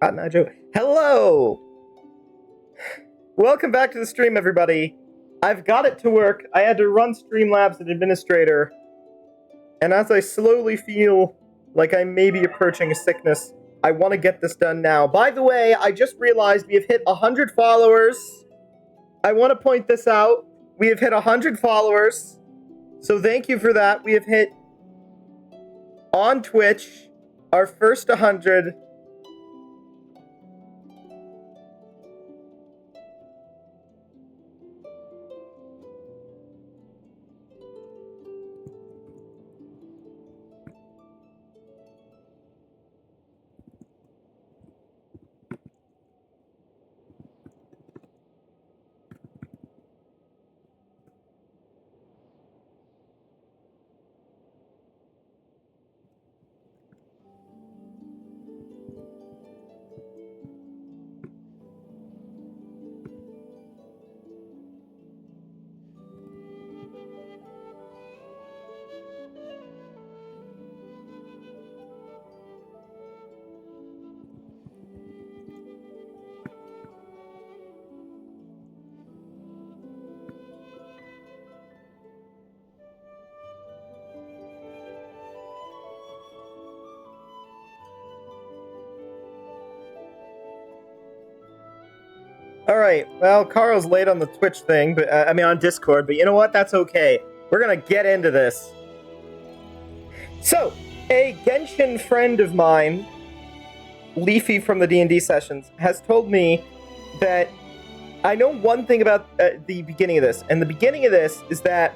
Cotton Eye Joe. Hello! Welcome back to the stream, everybody. I've got it to work. I had to run Streamlabs as administrator. And as I slowly feel like I may be approaching a sickness, I want to get this done now. By the way, I just realized we have hit 100 followers. I want to point this out. We have hit 100 followers. So thank you for that. We have hit, on Twitch, our first 100. Alright, well, Carl's late on the Twitch thing, but I mean on Discord, but you know what? That's okay. We're gonna get into this. So, a Genshin friend of mine, Leafy from the D&D sessions, has told me that I know one thing about the beginning of this, and the beginning of this is that,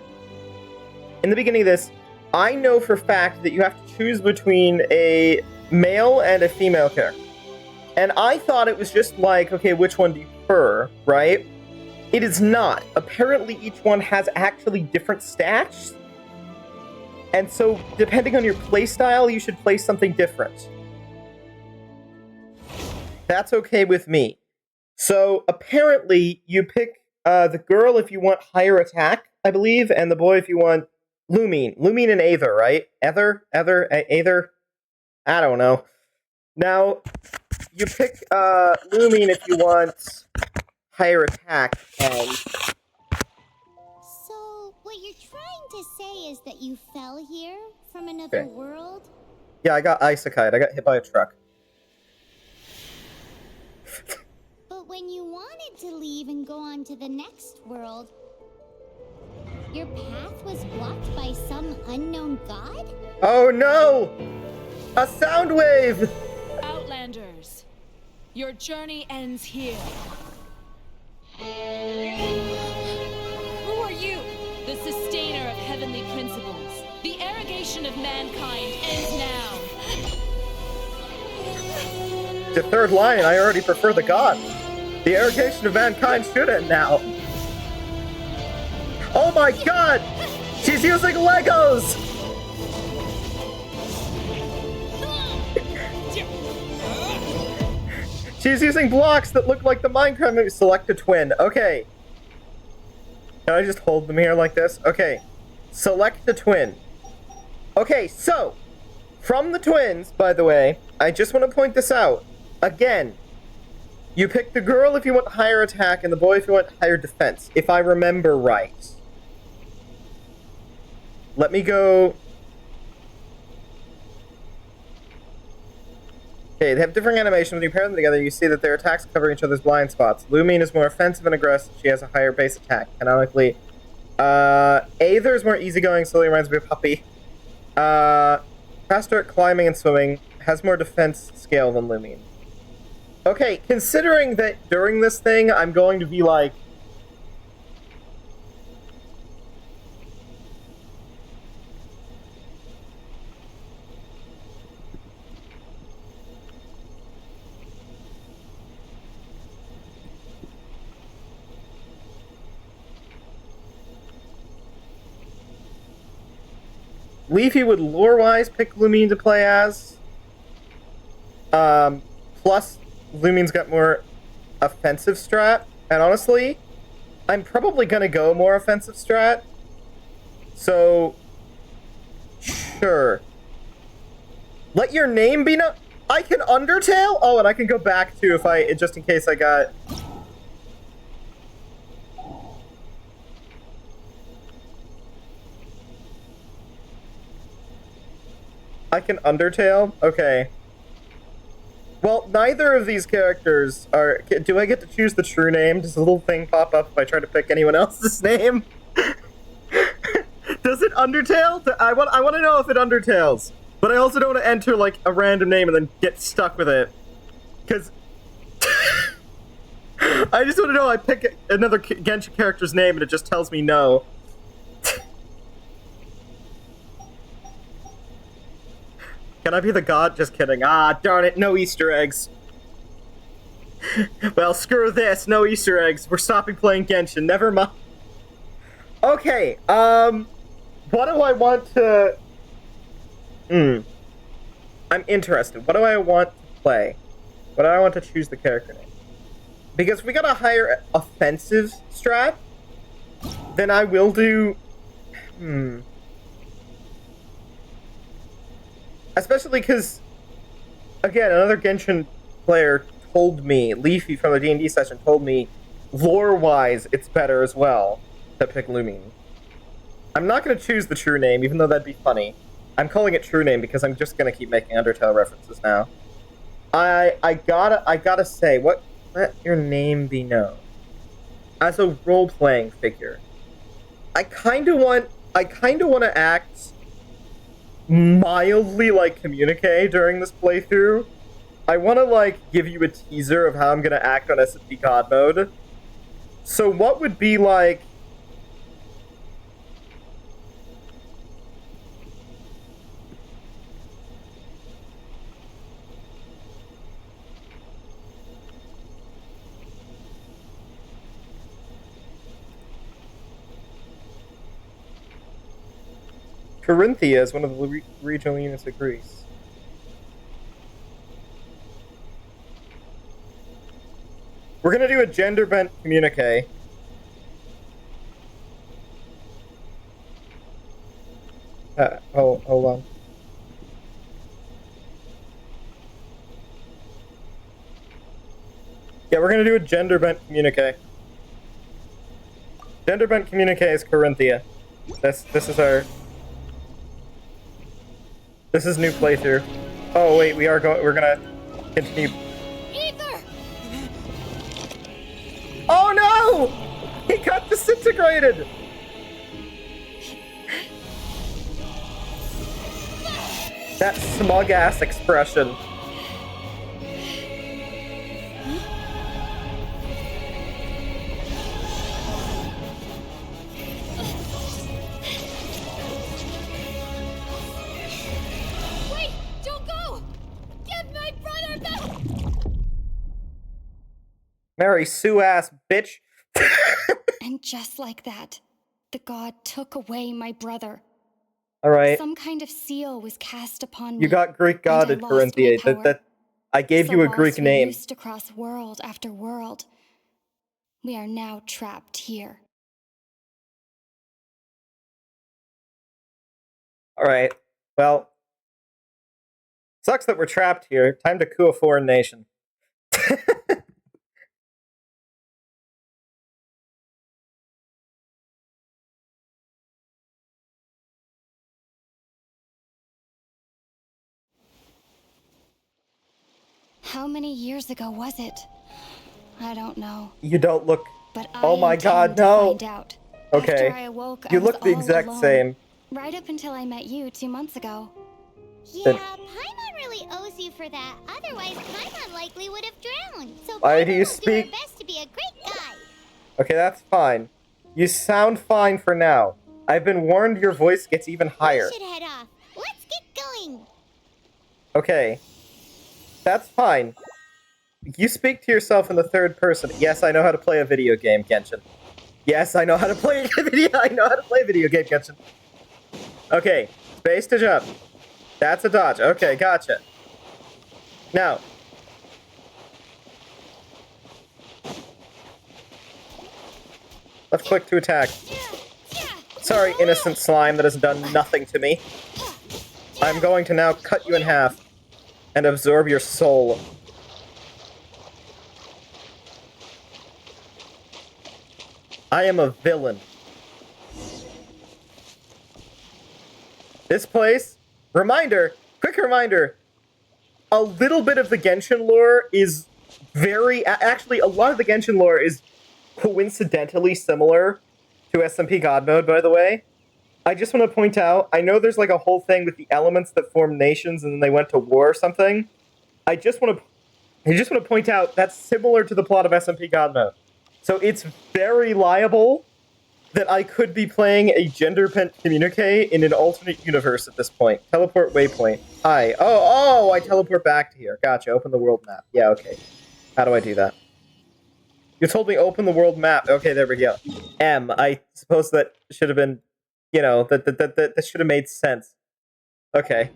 in the beginning of this, I know for a fact that you have to choose between a male and a female character. And I thought it was just like, okay, which one do you prefer, right? It is not. Apparently each one has actually different stats. And so, depending on your playstyle, you should play something different. That's okay with me. So, apparently, you pick the girl if you want higher attack, I believe, and the boy if you want Lumine. Lumine and Aether, right? Aether? I don't know. Now, you pick Lumine if you want higher attack, and... So, what you're trying to say is that you fell here from another world? Yeah, I got isekai. I got hit by a truck. But when you wanted to leave and go on to the next world, your path was blocked by some unknown god? Oh no! A sound wave! Outlanders, your journey ends here. Who are you? The sustainer of heavenly principles. The arrogation of mankind ends now. The third line, I already prefer the god. The arrogation of mankind should end now. Oh my god! She's using Legos! She's using blocks that look like the Minecraft movie. Select a twin. Okay. Can I just hold them here like this? Okay. Select the twin. Okay, so, from the twins, by the way, I just want to point this out. Again, you pick the girl if you want higher attack and the boy if you want higher defense, if I remember right. Let me go... Okay, they have different animations. When you pair them together, you see that their attacks cover each other's blind spots. Lumine is more offensive and aggressive. She has a higher base attack, canonically. Aether is more easygoing, slowly reminds me of Puppy. Faster at climbing and swimming, has more defense scale than Lumine. Okay, considering that during this thing, I'm going to be like... Leafy would lore-wise pick Lumine to play as. Plus, Lumine's got more offensive strat. And honestly, I'm probably gonna go more offensive strat. So, sure. Let your name be known. I can Undertale? Oh, and I can go back to if I, just in case I got... I can Undertale? Okay. Well, neither of these characters are... Do I get to choose the true name? Does a little thing pop up if I try to pick anyone else's name? Does it Undertale? I want to know if it Undertales. But I also don't want to enter, like, a random name and then get stuck with it. Because... I just want to know I pick another Genshin character's name and it just tells me no. Can I be the god? Just kidding. Ah, darn it, no Easter eggs. Well, screw this, no Easter eggs. We're stopping playing Genshin, never mind. Okay, what do I want to... I'm interested. What do I want to play? What do I want to choose the character name? Because if we got a higher offensive strat, then I will do... Especially because, again, another Genshin player told me, Leafy from the D&D session told me, lore-wise, it's better as well to pick Lumine. I'm not going to choose the true name, even though that'd be funny. I'm calling it true name because I'm just going to keep making Undertale references now. I gotta say, let your name be known. As a role-playing figure, I kind of want to act mildly like Communique during this playthrough. I want to, like, give you a teaser of how I'm going to act on S&P God mode. So what would be, like... Corinthia is one of the regional units of Greece. We're gonna do a gender-bent communique. Hold on. Yeah, we're gonna do a gender-bent communique. Gender-bent communique is Corinthia. This is our... This is new playthrough. Oh wait, we're gonna continue. Ether! Oh no! He got disintegrated! That smug-ass expression. Mary Sue-ass bitch. And just like that, the god took away my brother. Alright. Some kind of seal was cast upon me. You got Greek godded, Corinthia. I gave you a Greek name. Used to cross world after world. We are now trapped here. Alright. Well. Sucks that we're trapped here. Time to coup a foreign nation. How many years ago was it? I don't know. You don't look... But oh my god, no! Find out. Okay. After I awoke, you I look was the all exact alone. same. Right up until I met you 2 months ago. Yeah, Paimon really owes you for that. Otherwise, Paimon likely would have drowned. So Why do Paimon you will speak... do her best to be a great guy. Okay, that's fine. You sound fine for now. I've been warned your voice gets even higher. We should head off. Let's get going. Okay. That's fine. You speak to yourself in the third person. Yes, I know how to play a video game, Genshin. Yes, I know how to play a video game, Genshin. Okay, space to jump. That's a dodge. Okay, gotcha. Now. Left click to attack. Sorry, innocent slime that has done nothing to me. I'm going to now cut you in half. and absorb your soul. I am a villain. This place, quick reminder, a little bit of the Genshin lore is actually, a lot of the Genshin lore is coincidentally similar to SMP God Mode, by the way. I just want to point out, I know there's like a whole thing with the elements that form nations and then they went to war or something. I just want to point out that's similar to the plot of SMP God Mode. So it's very liable that I could be playing a gender-pent communique in an alternate universe at this point. Teleport waypoint. Hi. Oh, I teleport back to here. Gotcha. Open the world map. Yeah, okay. How do I do that? You told me open the world map. Okay, there we go. M. I suppose that should have been, you know, that should have made sense. Okay.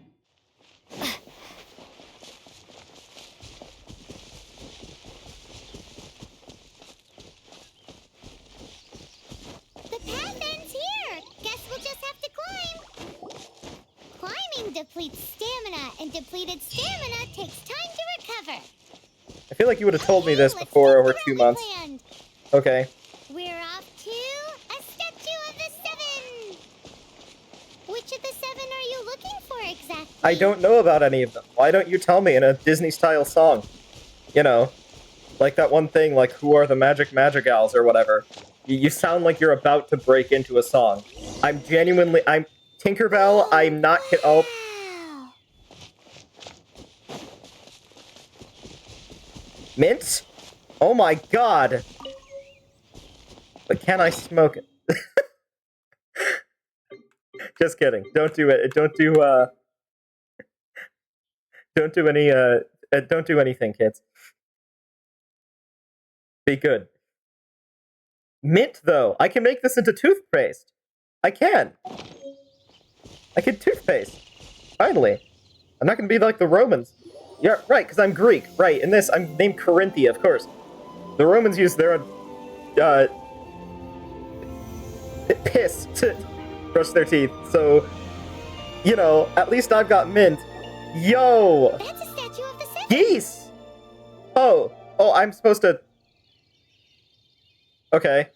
Depletes stamina, and depleted stamina takes time to recover. I feel like you would have told me this before over 2 months. Okay. We're off to a statue of the seven. Which of the seven are you looking for exactly? I don't know about any of them. Why don't you tell me in a Disney-style song? You know, like that one thing, like, who are the magic gals or whatever. You sound like you're about to break into a song. I'm Tinkerbell, I'm not oh. Mint? Oh my god! But can I smoke it? Just kidding. Don't do it. Don't do anything, kids. Be good. Mint, though. I can make this into toothpaste. I can toothpaste. Finally. I'm not gonna be like the Romans. Yeah, right, because I'm Greek. Right, in this, I'm named Corinthia, of course. The Romans used their, piss to brush their teeth, so, you know, at least I've got mint. Yo! That's a statue of the seven. Geese! Oh, I'm supposed to... Okay.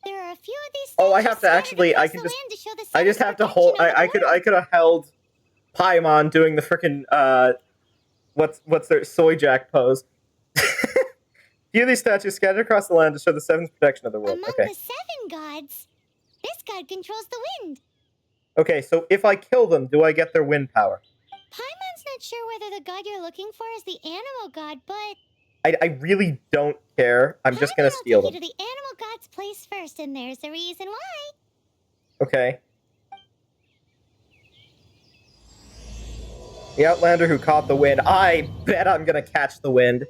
There are a few of these I have to actually, I just have to hold, I could have held Paimon doing the frickin', what's their soy jack pose. Few of these statues scattered across the land to show the seventh protection of the world. Among Okay. the seven gods, this god controls the wind. Okay, so if I kill them, do I get their wind power? Paimon's not sure whether the god you're looking for is the animal god, but... I really don't care. I'm just gonna steal them. Paimon will take you to the animal god's place first, and there's the reason why. Okay. The Outlander who caught the wind. I bet I'm gonna catch the wind.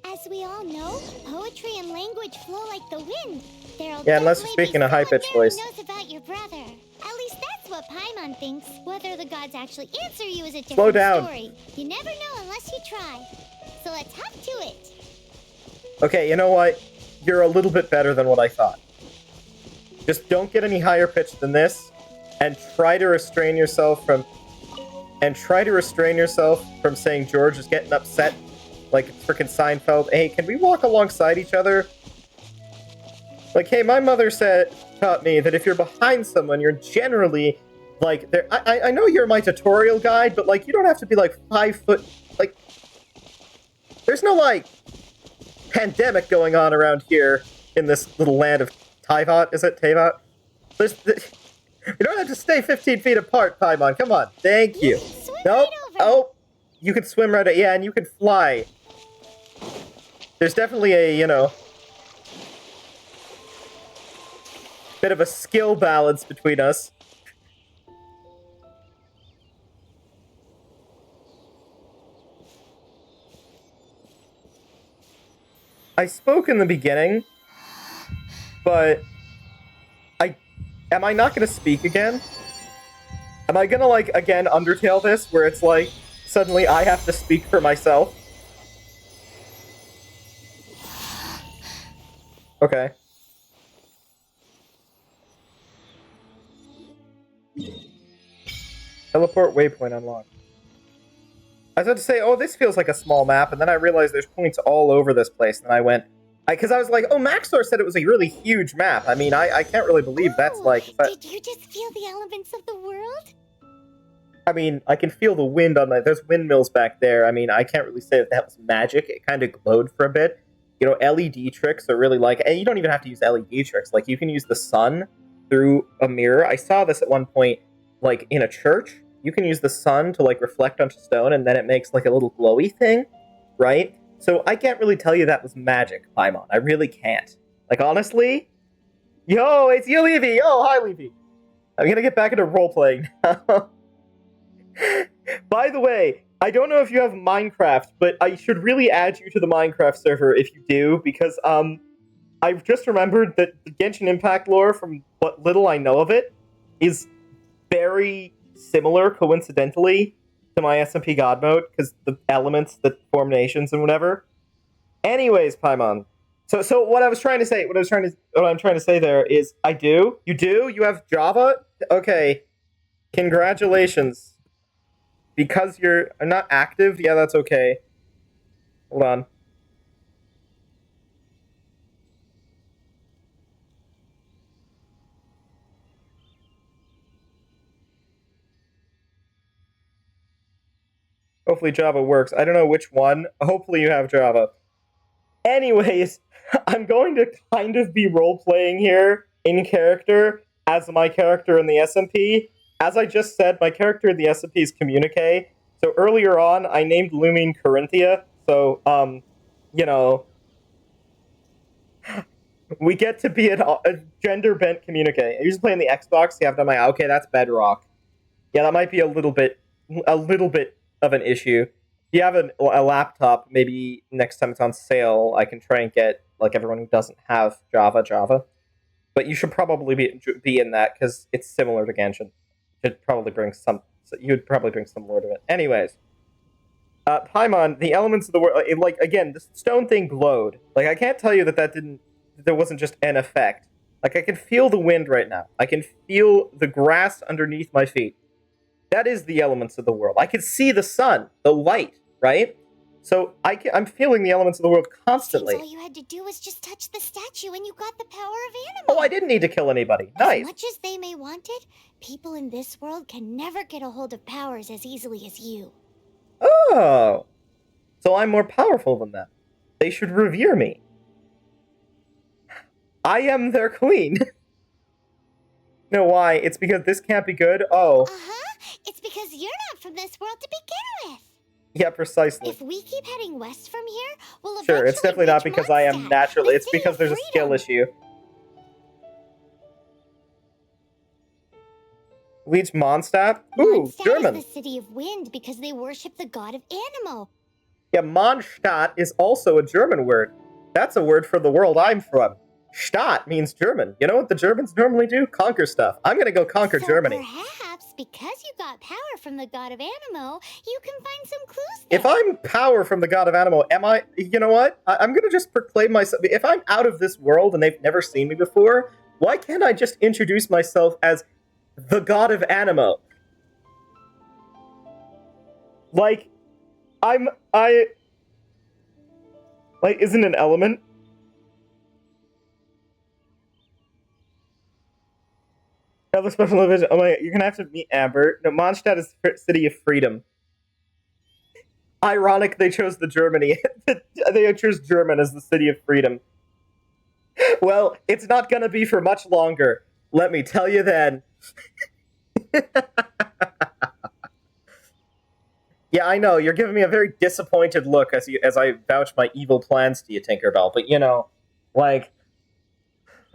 As we all know, poetry and language flow like the wind. Yeah, unless you're speaking a high-pitched voice. Knows about your brother. At least that's what Paimon thinks. Whether the gods actually answer you is a different Slow down. story. You never know unless you try. So let's hop to it. Okay, you know what? You're a little bit better than what I thought. Just don't get any higher pitched than this, and try to restrain yourself from saying George is getting upset like it's frickin' Seinfeld. Hey, can we walk alongside each other? Like, hey, my mother taught me that if you're behind someone, you're generally, like, I know you're my tutorial guide, but, like, you don't have to be, like, 5 foot, like, there's no, like, pandemic going on around here in this little land of Teyvat. Is it Teyvat? You don't have to stay 15 feet apart, Paimon. Come on. Thank you. Nope. Oh, you can swim right. Yeah, and you can fly. There's definitely a, you know, bit of a skill balance between us. I spoke in the beginning, but am I not going to speak again? Am I going to, like, again Undertale this, where it's like, suddenly I have to speak for myself? Okay. Teleport waypoint unlocked. I was about to say, oh, this feels like a small map, and then I realized there's points all over this place, and I went... Because I was like, oh, Maxor said it was a really huge map. I mean, I can't really believe that's like... Did you just feel the elements of the world? I mean, I can feel the wind on my... There's windmills back there. I mean, I can't really say that was magic. It kind of glowed for a bit. You know, LED tricks are really like... And you don't even have to use LED tricks. Like, you can use the sun through a mirror. I saw this at one point, like, in a church. You can use the sun to, like, reflect onto stone, and then it makes, like, a little glowy thing, right? So I can't really tell you that was magic, Paimon. I really can't. Like, honestly... Yo, it's you, Levy! Yo, hi, Levy! I'm gonna get back into role-playing now. By the way, I don't know if you have Minecraft, but I should really add you to the Minecraft server if you do, because, I've just remembered that the Genshin Impact lore, from what little I know of it, is very similar, coincidentally, to my SMP God mode, because the elements that form nations and whatever. Anyways, Paimon. So what I'm trying to say there is, I do? You do? You have Java? Okay. Congratulations. Because you're not active? Yeah, that's okay. Hold on. Hopefully Java works. I don't know which one. Hopefully you have Java. Anyways, I'm going to kind of be role-playing here in character as my character in the SMP. As I just said, my character in the SMP is Communique. So earlier on, I named Lumine Corinthia. So, you know, we get to be a gender-bent Communique. I usually play on the Xbox. You have to, okay, that's Bedrock. Yeah, that might be a little bit of an issue. If you have a laptop, maybe next time it's on sale, I can try and get, like, everyone who doesn't have Java. But you should probably be in that, because it's similar to Genshin. You would probably bring some lore to it. Anyways, Paimon, the elements of the world, like, again, the stone thing glowed. Like, I can't tell you there wasn't just an effect. Like, I can feel the wind right now. I can feel the grass underneath my feet. That is the elements of the world. I can see the sun, the light, right? So I'm feeling the elements of the world constantly. Seems all you had to do was just touch the statue and you got the power of Anima. Oh, I didn't need to kill anybody. Nice. As much as they may want it, people in this world can never get a hold of powers as easily as you. Oh. So I'm more powerful than them. They should revere me. I am their queen. No, why? It's because this can't be good? Oh. Uh-huh. It's because you're not from this world to begin with. Yeah, precisely. If we keep heading west from here, we'll eventually Sure, it's definitely not because I am naturally. It's because there's a skill issue. Leech Mondstadt? Ooh, Mondstadt German. is the city of wind because they worship the god of Animo. Yeah, Mondstadt is also a German word. That's a word for the world I'm from. Stadt means German. You know what the Germans normally do? Conquer stuff. I'm gonna go conquer Germany. Perhaps, because you got power from the god of Animo, you can find some clues there. If I'm power from the god of Animo, am I... You know what? I'm gonna just proclaim myself... If I'm out of this world and they've never seen me before, why can't I just introduce myself as the god of Animo? Like, like, isn't an element? Another special division. Oh my god, you're gonna have to meet Amber. No, Mondstadt is the city of freedom. Ironic they chose the Germany. They chose German as the city of freedom. Well, it's not gonna be for much longer. Let me tell you then. Yeah, I know, you're giving me a very disappointed look as I vouch my evil plans to you, Tinkerbell. But, you know, like,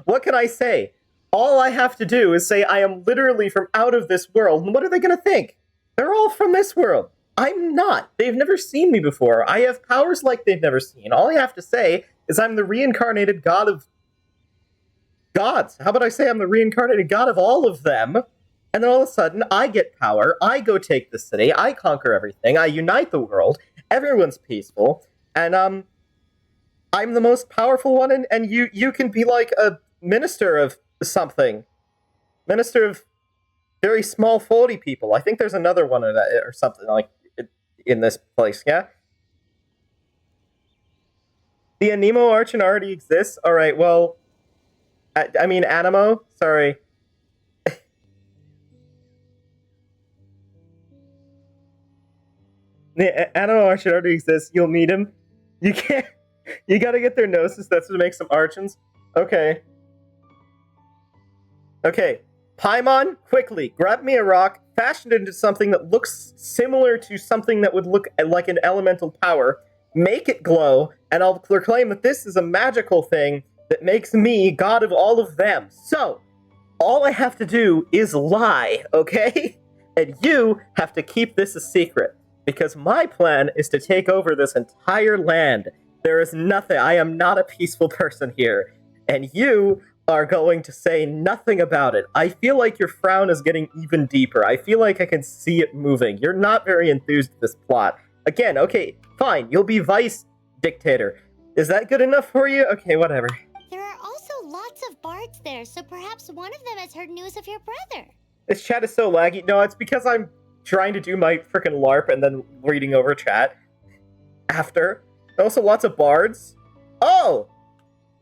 what can I say? All I have to do is say I am literally from out of this world, and what are they going to think? They're all from this world. I'm not. They've never seen me before. I have powers like they've never seen. All I have to say is I'm the reincarnated god of gods. How about I say I'm the reincarnated god of all of them? And then all of a sudden, I get power, I go take the city, I conquer everything, I unite the world, everyone's peaceful, and, I'm the most powerful one, and you can be like a minister of something. Minister of very small 40 people. I think there's another one of that or something like in this place, yeah? The Anemo Archon already exists? Alright, well... I mean, Anemo? Sorry. The Anemo Archon already exists. You'll meet him. You can't... You gotta get their gnosis. That's what makes them Archons. Okay. Okay. Paimon, quickly, grab me a rock, fashion it into something that looks similar to something that would look like an elemental power, make it glow, and I'll proclaim that this is a magical thing that makes me god of all of them. So, all I have to do is lie, okay? And you have to keep this a secret, because my plan is to take over this entire land. There is nothing, I am not a peaceful person here, and you are going to say nothing about it. I feel like your frown is getting even deeper. I feel like I can see it moving. You're not very enthused with this plot. Again, okay, fine, you'll be vice dictator. Is that good enough for you? Okay, whatever. There are also lots of bards there, so perhaps one of them has heard news of your brother. This chat is so laggy. No, it's because I'm trying to do my frickin' LARP and then reading over chat after. Also, lots of bards. Oh!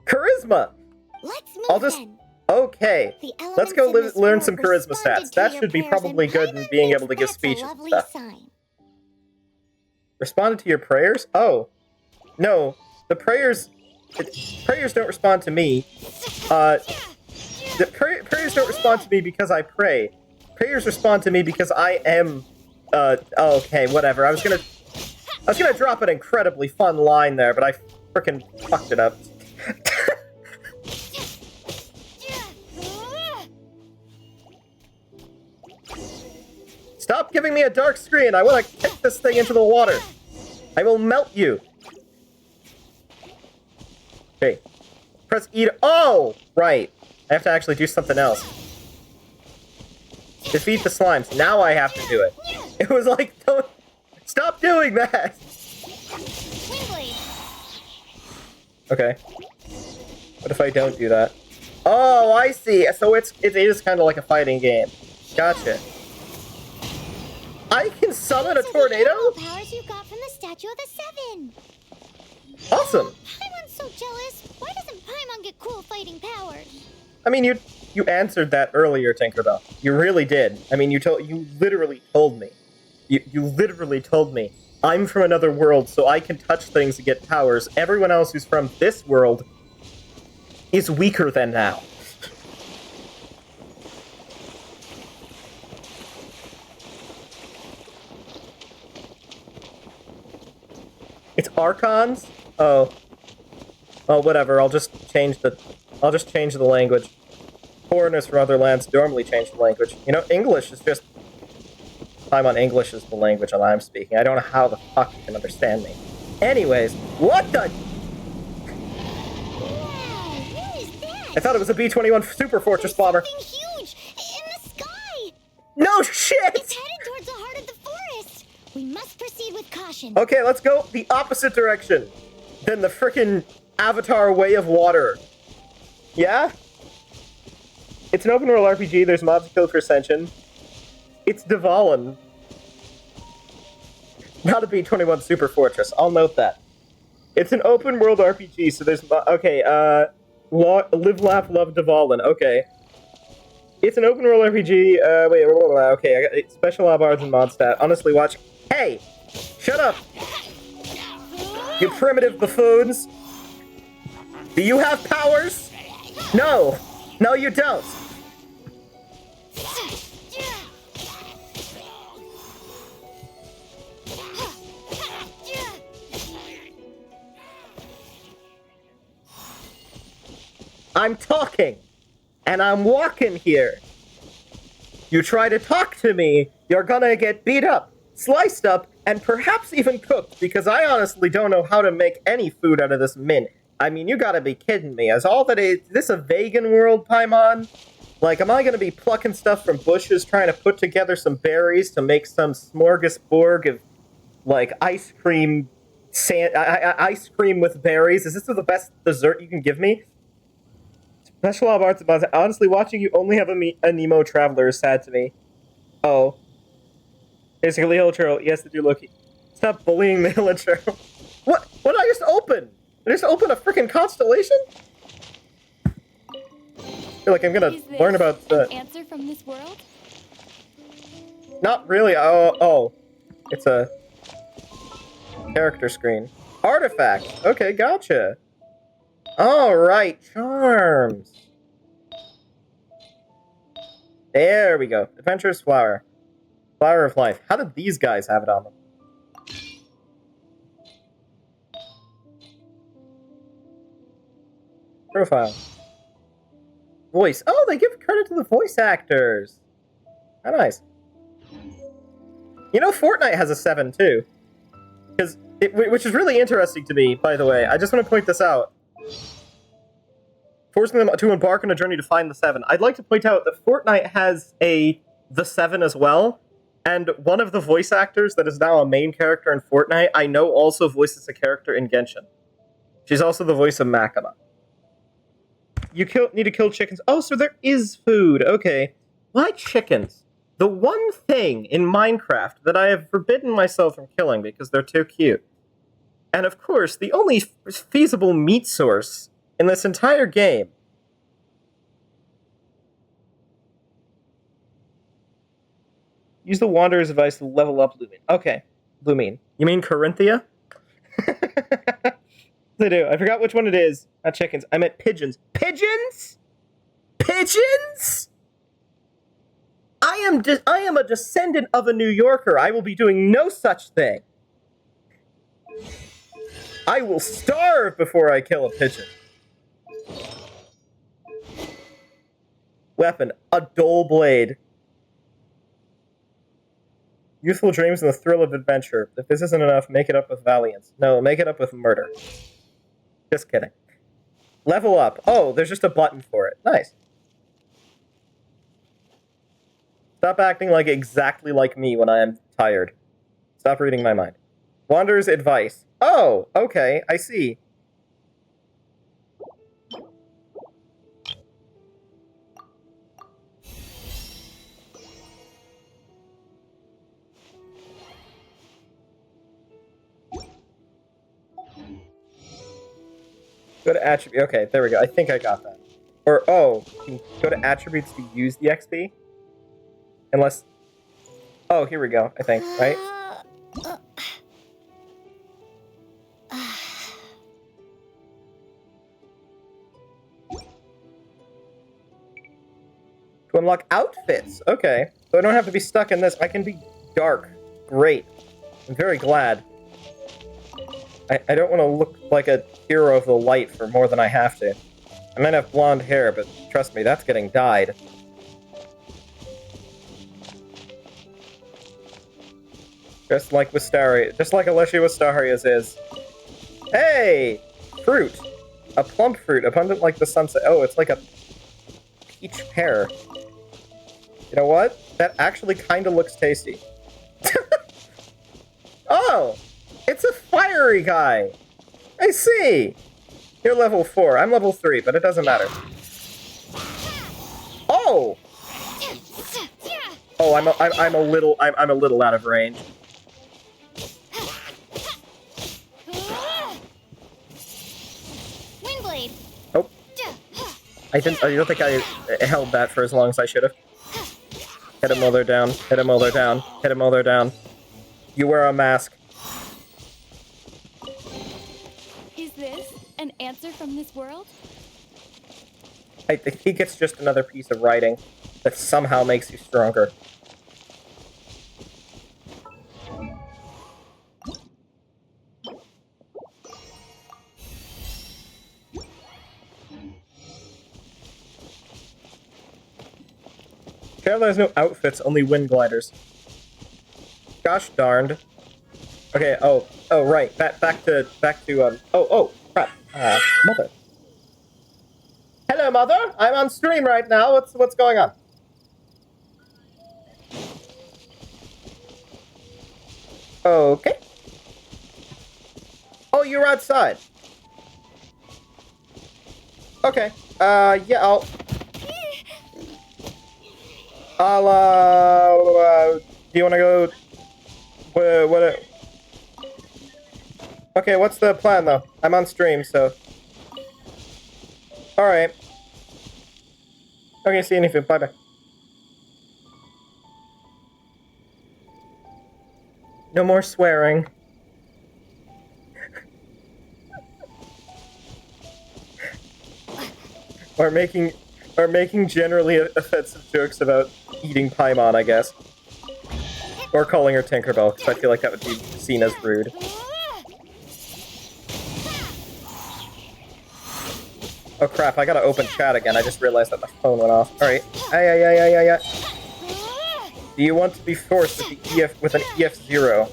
Charisma! Let's move then. Okay. The Let's go elements in this learn some world charisma responded stats. to That your should be prayers, probably and good in Paimon being thinks able to give that's a speeches and lovely stuff. sign. Responded to your prayers? Oh. No. The prayers don't respond to me. The prayers don't respond to me because I pray. Prayers respond to me because I am, okay, whatever. I was gonna drop an incredibly fun line there, but I frickin' fucked it up. Stop giving me a dark screen! I want to kick this thing into the water! I will melt you! Okay. Press E to... Oh! Right. I have to actually do something else. Defeat the slimes. Now I have to do it. It was like, don't... Stop doing that! Okay. What if I don't do that? Oh, I see! So it is kind of like a fighting game. Gotcha. I can summon a tornado? Powers you got from the Statue of the Seven. Awesome. Paimon's so jealous. Why doesn't Paimon get cool fighting powers? I mean, you answered that earlier, Tinkerbell. You really did. I mean, you literally told me. You literally told me. I'm from another world, so I can touch things and get powers. Everyone else who's from this world is weaker than now. It's Archons? Oh. Oh, whatever. I'll just change the language. Foreigners from other lands normally change the language. You know, English is just... Paimon, English is the language that I'm speaking. I don't know how the fuck you can understand me. Anyways, what the... Wow, what is that? I thought it was a B-21 Super Fortress bomber. Something huge in the sky. No shit! It's headed towards the heart of the forest. We must proceed with caution. Okay, let's go the opposite direction than the frickin' Avatar Way of Water. Yeah? It's an open world RPG, there's mobs to kill for Ascension. It's Dvalin. Not a B-21 Super Fortress, I'll note that. It's an open world RPG, so there's... Okay, Live, Laugh, Love Dvalin, okay. It's an open world RPG, okay, I got special abards and mod stat. Honestly, watch... Hey! Shut up! You primitive buffoons! Do you have powers? No! No, you don't! I'm talking! And I'm walking here! You try to talk to me, you're gonna get beat up, sliced up, and perhaps even cooked, because I honestly don't know how to make any food out of this mint. I mean, you gotta be kidding me. Is this a vegan world, Paimon? Like, am I gonna be plucking stuff from bushes, trying to put together some berries to make some smorgasbord of, like, ice cream with berries? Is this the best dessert you can give me? Special love arts about honestly, watching you only have a Nemo Traveler is sad to me. Oh. Basically, hello, Churl. Yes, that you're looking. Stop bullying the villager. What? What did I just open? Did I just open a freaking constellation? I feel like I'm gonna learn about the... answer from this world? Not really. Oh. It's a character screen. Artifact. Okay, gotcha. Alright, charms. There we go. Adventurous flower. Flower of life. How did these guys have it on them? Profile. Voice. Oh, they give credit to the voice actors. How nice. You know, Fortnite has a 7 too. Which is really interesting to me, by the way. I just want to point this out. Forcing them to embark on a journey to find the 7. I'd like to point out that Fortnite has the 7 as well, and one of the voice actors that is now a main character in Fortnite, I know also voices a character in Genshin. She's also the voice of Makima. You need to kill chickens. Oh, so there is food. Okay. Why chickens? The one thing in Minecraft that I have forbidden myself from killing because they're too cute. And of course, the only feasible meat source in this entire game. Use the Wanderer's advice to level up Lumine. Okay, Lumine. You mean Corinthia? I do. I forgot which one it is. Not chickens. I meant pigeons. Pigeons? Pigeons? I am a descendant of a New Yorker. I will be doing no such thing. I will starve before I kill a pigeon. Weapon. A dull blade. Youthful dreams and the thrill of adventure. If this isn't enough, make it up with valiance. No, make it up with murder. Just kidding. Level up. Oh, there's just a button for it. Nice. Stop acting like exactly like me when I am tired. Stop reading my mind. Wanderer's advice. Oh, okay, I see. Go to attribute. Okay, there we go. I think I got that. Or, oh, you can go to attributes to use the XP? Unless... Oh, here we go, I think, right? To unlock outfits. Okay. So I don't have to be stuck in this. I can be dark. Great. I'm very glad. I don't want to look like a hero of the light for more than I have to. I might have blonde hair, but trust me, that's getting dyed. Just like Wistaria. Just like Alessia Wistaria's is. Hey! Fruit. A plump fruit, abundant like the sunset. Oh, it's like a peach pear. You know what? That actually kind of looks tasty. Oh! It's a fiery guy! I see! You're level 4. I'm level 3, but it doesn't matter. Oh! Oh, I'm a little out of range. Windblade. Oh. I don't think I held that for as long as I should have. Hit him while they're down. Hit him while they're down. Hit him while they're down. You wear a mask. Is this an answer from this world? I think he gets just another piece of writing that somehow makes you stronger. Traveleur has no outfits, only wind gliders. Gosh darned. Okay, oh, right, back to, crap, mother. Hello, mother, I'm on stream right now, what's going on? Okay. Oh, you're outside. Okay, yeah, do you want to go, what, Okay, what's the plan, though? I'm on stream, so... Alright. Okay, see you anything. Bye-bye. No more swearing. or making generally offensive jokes about eating Paimon, I guess. Or calling her Tinkerbell, because I feel like that would be seen as rude. Oh crap, I gotta open chat again. I just realized that my phone went off. Alright. Yeah. Do you want to be forced with an EF0?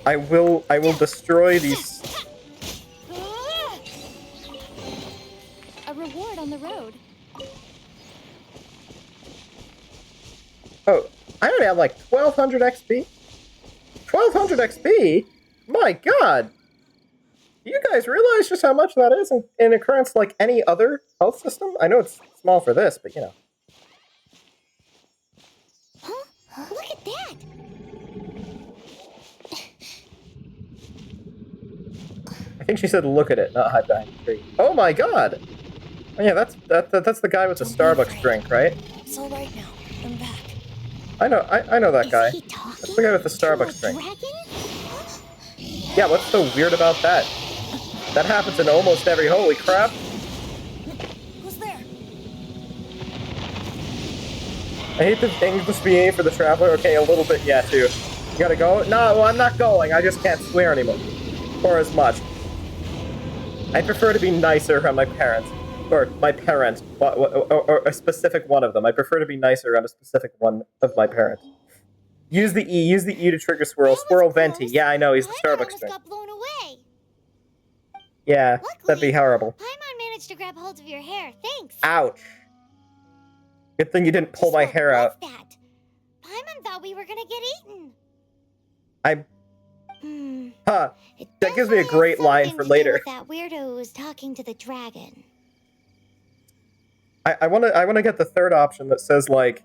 I will destroy these. A reward on the road. Oh, I only have like 1200 XP? 1200 XP? My god! Do you guys realize just how much that is in occurrence like any other health system? I know it's small for this, but you know. Huh? Look at that! I think she said look at it, not hide behind the tree. Oh my god! Oh yeah, that's the guy with the Starbucks drink, right? It's all right now. I'm back. I know that guy. Is he talking That's the guy with the Starbucks to a drink. dragon? Yeah, what's so weird about that? That happens in almost every. Holy crap! Who's there? I hate the English BA for the Traveler. Okay, a little bit, yeah, too. You gotta go? No, I'm not going. I just can't swear anymore. Or as much. I prefer to be nicer on my parents. Or my parent. Or a specific one of them. I prefer to be nicer on a specific one of my parents. Use the E. Use the E to trigger Swirl. Swirl Venti. Yeah, I know. He's the Starbucks drink. Got blown away. Yeah, Luckily, that'd be horrible. Paimon managed to grab hold of your hair. Thanks. Ouch. Good thing you didn't pull my hair out. What's that? Paimon thought we were gonna get eaten. Huh. It That gives me a definitely great has line something for to do later. with that weirdo who was talking to the dragon. I wanna get the third option that says like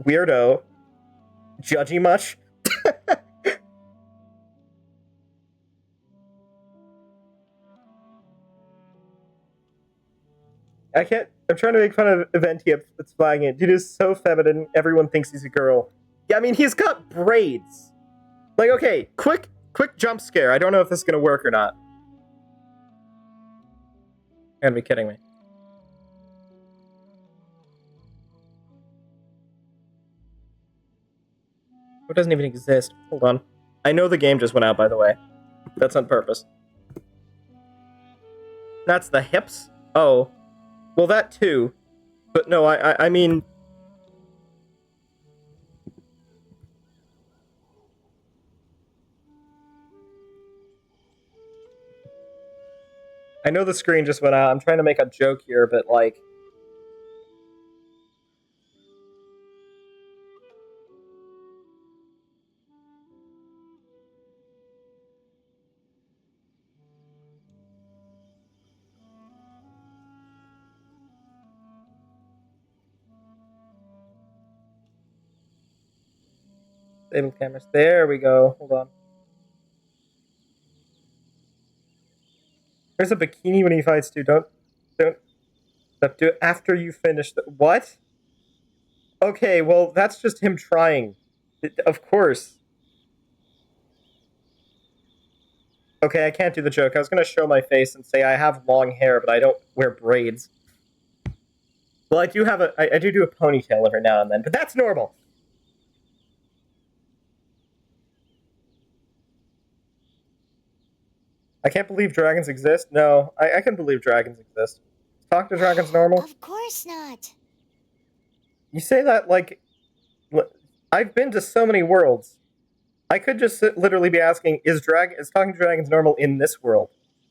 weirdo. Judgy much? I can't. I'm trying to make fun of Eventi. It's flagging it. Dude is so feminine. Everyone thinks he's a girl. Yeah, I mean he's got braids. Like, okay, quick jump scare. I don't know if this is gonna work or not. You gotta be kidding me. It doesn't even exist. Hold on. I know the game just went out, by the way. That's on purpose. That's the hips? Oh. Well, that too. But no, I mean... I know the screen just went out. I'm trying to make a joke here, but like... Disable cameras. There we go. Hold on. There's a bikini when he fights too. Don't do it after you finish the what? Okay, well that's just him trying. Of course. Okay, I can't do the joke. I was gonna show my face and say I have long hair, but I don't wear braids. Well, I do have I do a ponytail every now and then, but that's normal. I can't believe dragons exist. No, I can believe dragons exist. Talk to dragons normal? Of course not. You say that like... I've been to so many worlds. I could just literally be asking, is talking to dragons normal in this world?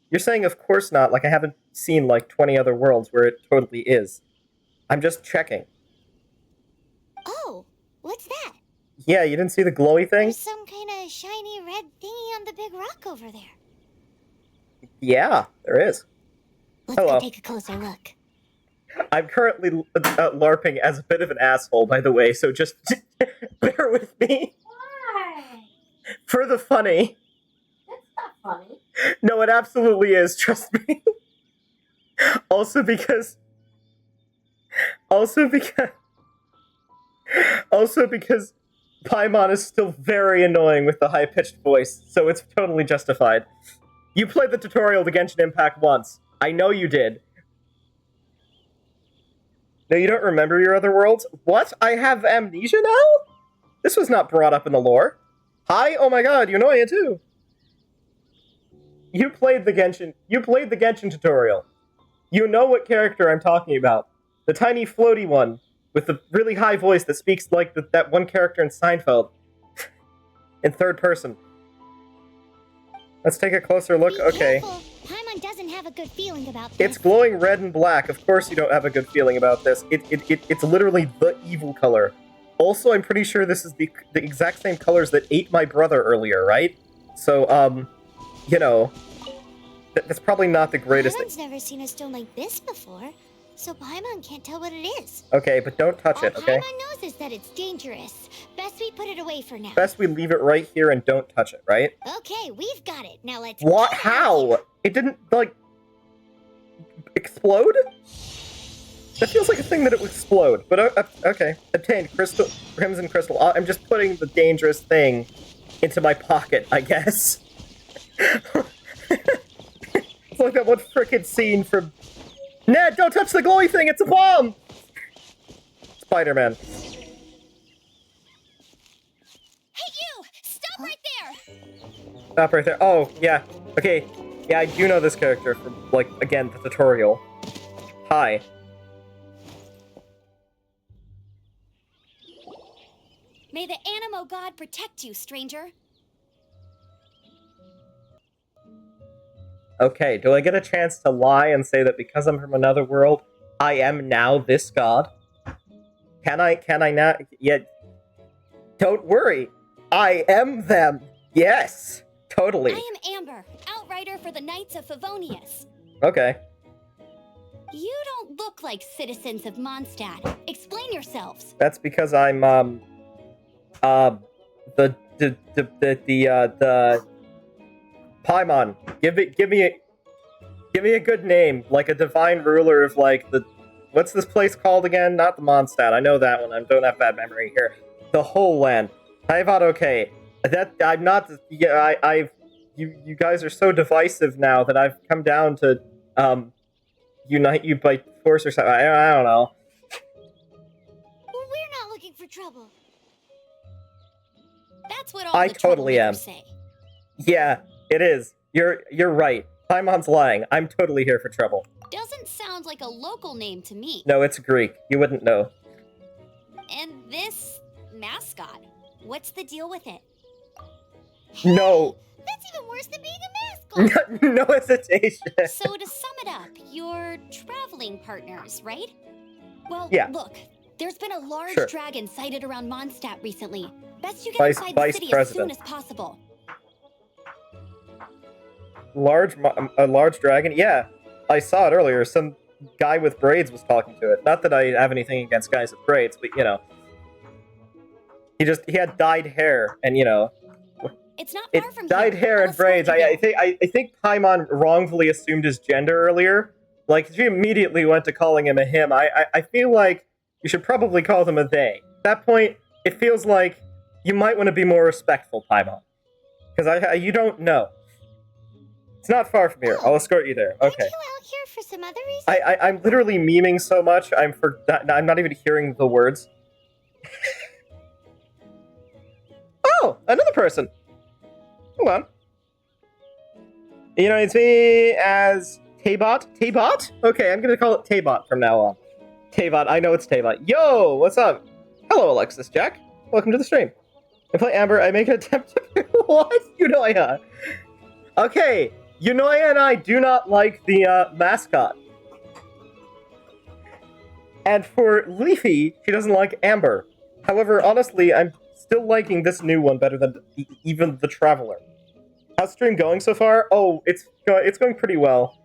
You're saying of course not, like I haven't seen like 20 other worlds where it totally is. I'm just checking. Oh, what's that? Yeah, you didn't see the glowy thing? There's some kind of shiny red thingy on the big rock over there. Yeah, there is. Let's Hello. go take a closer look. I'm currently LARPing as a bit of an asshole, by the way, so just bear with me. Why? For the funny. That's not funny. No, it absolutely is, trust me. Also because Paimon is still very annoying with the high-pitched voice, so it's totally justified. You played the tutorial to Genshin Impact once. I know you did. No, you don't remember your other worlds? What? I have amnesia now? This was not brought up in the lore. Hi? Oh my god, Yunoya too. You played the Genshin tutorial. You know what character I'm talking about. The tiny floaty one with the really high voice that speaks like that one character in Seinfeld. In third person. Let's take a closer look. Okay. Careful. Paimon doesn't have a good feeling about this. It's glowing red and black. Of course you don't have a good feeling about this. It's literally the evil color. Also, I'm pretty sure this is the exact same colors that ate my brother earlier, right? So, you know, that's probably not the greatest Paimon's never seen a stone like this before, so Paimon can't tell what it is. Okay, but don't touch it, okay? All Paimon knows is that it's dangerous. Best we put it away for now. Best we leave it right here and don't touch it, right? Okay, we've got it. Now let's What? get out of here. How? It didn't, like, explode? That feels like a thing that it would explode, but okay. Obtained Crimson Crystal. I'm just putting the dangerous thing into my pocket, I guess. It's like that one frickin' scene from... Ned, don't touch the glowy thing, it's a bomb! Spider-Man. Hey, you! Stop right there! Stop right there. Oh, yeah. Okay. Yeah, I do know this character from, like, again, the tutorial. Hi. May the Animo God protect you, stranger. Okay, do I get a chance to lie and say that because I'm from another world, I am now this god? Can I now? Yeah. Don't worry. I am them. Yes. Totally. I am Amber, outrider for the Knights of Favonius. Okay. You don't look like citizens of Mondstadt. Explain yourselves. That's because I'm, the Paimon. Give me a good name, like a divine ruler of, like, what's this place called again? Not the Mondstadt. I know that one. I don't have bad memory here. The whole land. I've okay. I'm not. Yeah, you guys are so divisive now that I've come down to unite you by force or something. I don't know. Well, we're not looking for trouble. That's what all I the totally am. say. Yeah, it is. You're right. Paimon's lying. I'm totally here for trouble. Doesn't sound like a local name to me. No, it's Greek. You wouldn't know. And this mascot, what's the deal with it? No. That's even worse than being a mascot. No hesitation. So to sum it up, you're traveling partners, right? Well, Yeah. look, there's been a large Sure. dragon sighted around Mondstadt recently. Best you get Vice- inside Vice the city President. as soon as possible. A large dragon? Yeah, I saw it earlier. Some guy with braids was talking to it. Not that I have anything against guys with braids, but, you know. He had dyed hair, and, you know. It's not It far from dyed here. hair I'll and braids. escort you I think Paimon wrongfully assumed his gender earlier. Like, she immediately went to calling him a him. I feel like you should probably call them a they. At that point, it feels like you might want to be more respectful, Paimon. Because you don't know. It's not far from here. I'll escort you there. Aren't Okay. you out here for some other reason? I'm literally memeing so much, I'm not even hearing the words. Oh, another person. Hold on. You know, it's me as Taybot. Taybot? Okay, I'm gonna call it Taybot from now on. Taybot, I know it's Taybot. Yo, what's up? Hello, Alexis Jack. Welcome to the stream. I play Amber, I make an attempt to... What? Yunoya. Okay, Yunoya and I do not like the mascot. And for Leafy, she doesn't like Amber. However, honestly, I'm still liking this new one better than even the Traveler. How's stream going so far? Oh, it's going pretty well.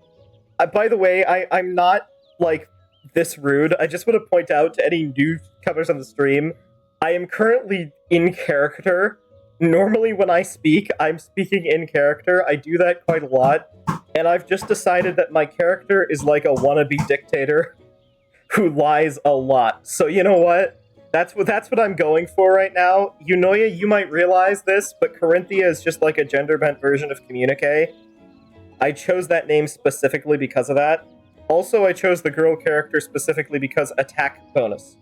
By the way, I'm not, like, this rude. I just want to point out to any newcomers on the stream, I am currently in character Normally when I speak, I'm speaking in character. I do that quite a lot. And I've just decided that my character is like a wannabe dictator who lies a lot. So you know what? That's what I'm going for right now. Yunoya, you might realize this, but Corinthia is just like a gender-bent version of Communique. I chose that name specifically because of that. Also, I chose the girl character specifically because attack bonus.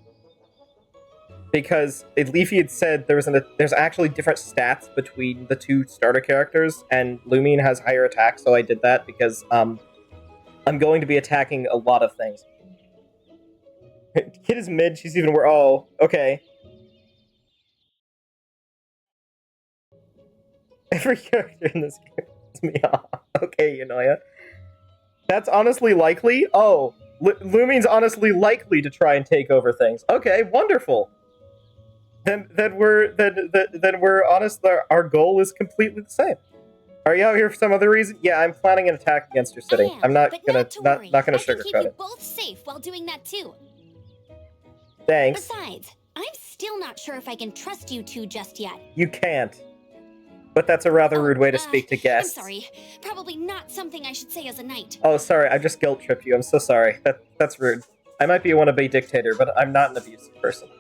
Because Leafy had said there's actually different stats between the two starter characters, and Lumine has higher attack, so I did that because I'm going to be attacking a lot of things. Kid is mid, she's even worse. Oh, okay. Every character in this game is me off. Okay, Yunoya. That's honestly likely? Oh, Lumine's honestly likely to try and take over things. Okay, wonderful. Then we're honest. Our goal is completely the same. Are you out here for some other reason? Yeah, I'm planning an attack against your city. I'm not gonna sugarcoat it. I can keep you both safe while doing that too. Thanks. Besides, I'm still not sure if I can trust you two just yet. You can't. But that's a rather rude way to speak to guests. I'm sorry. Probably not something I should say as a knight. Oh, sorry. I just guilt tripped you. I'm so sorry. That's rude. I might be a wannabe dictator, but I'm not an abusive person.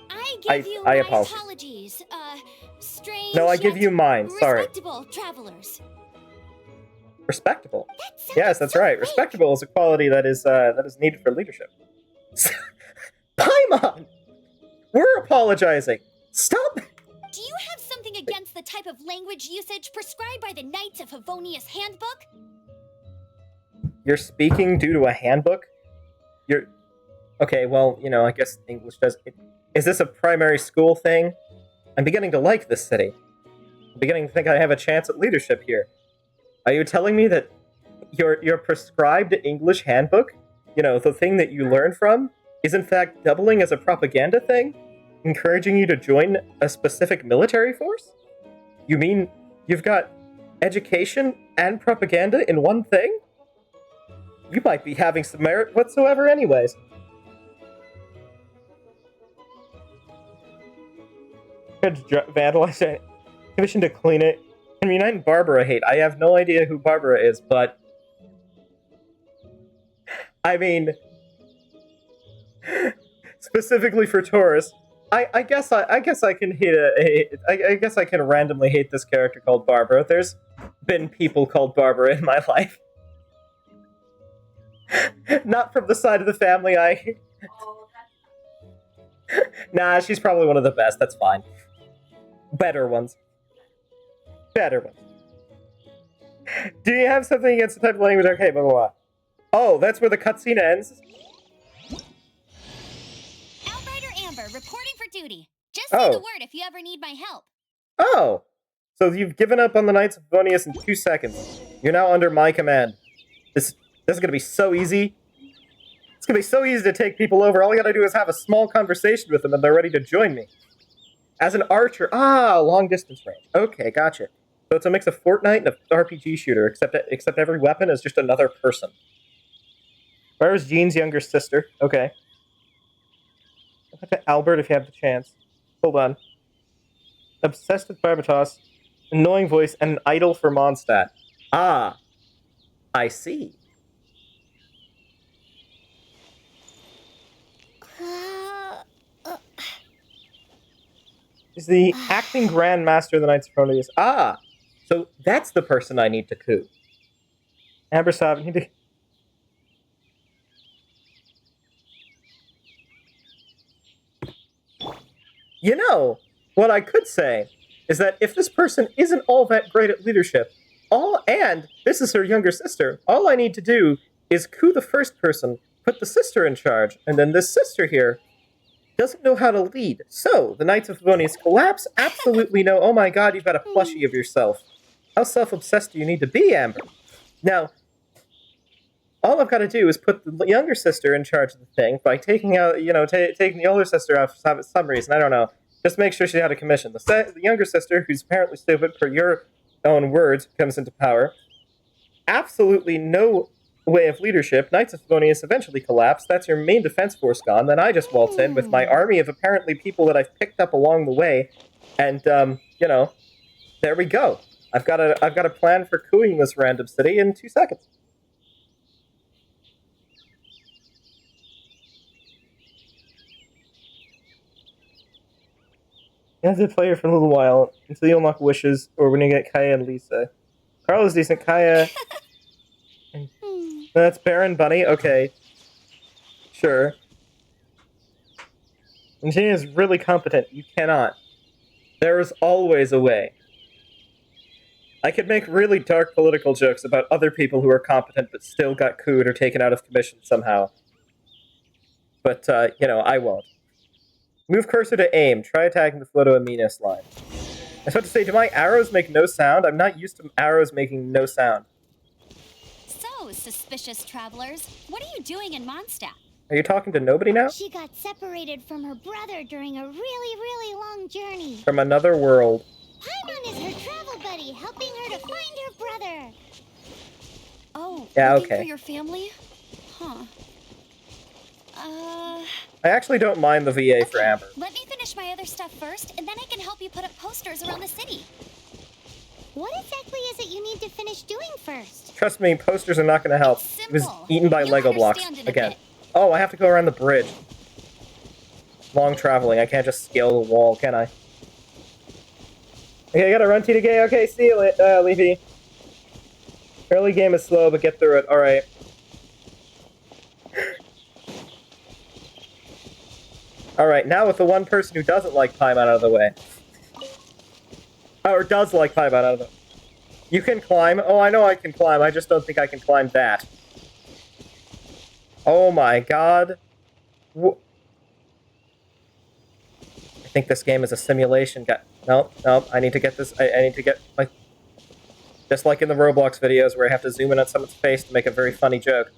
I give you my apologies. Strange. No, I give you mine. Sorry. Respectable travelers. Respectable. Yes, that's right. Respectable is a quality that is needed for leadership. Paimon! We're apologizing. Stop. Do you have something against the type of language usage prescribed by the Knights of Favonius handbook? You're speaking due to a handbook? Okay, well, I guess English does... Is this a primary school thing? I'm beginning to like this city. I'm beginning to think I have a chance at leadership here. Are you telling me that your prescribed English handbook, the thing that you learn from, is in fact doubling as a propaganda thing? Encouraging you to join a specific military force? You mean you've got education and propaganda in one thing? You might be having some merit whatsoever anyways. Vandalize it. Commission to clean it. And Unite and Barbara hate. I have no idea who Barbara is, but... I mean... Specifically for tourists, I guess I can hate I guess I can randomly hate this character called Barbara. There's been people called Barbara in my life. Not from the side of the family Nah, she's probably one of the best. That's fine. Better ones. Do you have something against the type of language? Okay, blah blah blah. Oh, that's where the cutscene ends. Reporting for duty. Just say the word if you ever need my help. Oh, so you've given up on the Knights of Favonius in 2 seconds. You're now under my command. This is gonna be so easy. It's gonna be so easy to take people over. All I gotta do is have a small conversation with them and they're ready to join me. As an archer, long distance range. Okay, gotcha. So it's a mix of Fortnite and an RPG shooter, except every weapon is just another person. Where is Jean's younger sister? Okay. Talk to Albert if you have the chance. Hold on. Obsessed with Barbatos, annoying voice, and an idol for Mondstadt. Ah, I see. Is the acting Grand Master of the Knights of Favonius. Ah, so that's the person I need to coup. Ambersab, I need to... What I could say is that if this person isn't all that great at leadership, and this is her younger sister, all I need to do is coup the first person, put the sister in charge, and then this sister here doesn't know how to lead. So, the Knights of Favonius collapse? Absolutely no. Oh my god, you've got a plushie of yourself. How self-obsessed do you need to be, Amber? Now, all I've got to do is put the younger sister in charge of the thing by taking out, taking the older sister out for some reason. I don't know. Just make sure she had a commission. The younger sister, who's apparently stupid per your own words, comes into power. Absolutely no way of leadership. Knights of Favonius eventually collapse. That's your main defense force gone. Then I just waltz in with my army of apparently people that I've picked up along the way. And, you know, there we go. I've got a plan for cooing this random city in 2 seconds. You have to play her for a little while until you unlock wishes, or when you get Kaya and Lisa. Carl is decent. Kaya. That's Baron Bunny. Okay, sure. And she is really competent. You cannot. There is always a way. I could make really dark political jokes about other people who are competent but still got cooed or taken out of commission somehow. But, you know, I won't. Move cursor to aim. Try attacking the Floto Aminos line. I was about to say, do my arrows make no sound? I'm not used to arrows making no sound. So, suspicious travelers, what are you doing in Mondstadt? Are you talking to nobody now? She got separated from her brother during a really long journey. From another world. Paimon is her travel buddy, helping her to find her brother. Oh, yeah, looking okay. for your family? Huh. I actually don't mind the VA for Amber. Let me finish my other stuff first, and then I can help you put up posters around the city. What exactly is it you need to finish doing first? Trust me, posters are not going to help. It was eaten by You'll Lego blocks understand in a again. bit. Oh, I have to go around the bridge. Long traveling. I can't just scale the wall, can I? Okay, I gotta run TDK. Okay, see you later, Leafy. Early game is slow, but get through it. Alright. Alright, now with the one person who doesn't like Paimon out of the way. Or does like Paimon out of the way. You can climb. Oh, I know I can climb. I just don't think I can climb that. Oh my god. I think this game is a simulation. Nope, I need to get this. I need to get, like, just like in the Roblox videos where I have to zoom in on someone's face to make a very funny joke.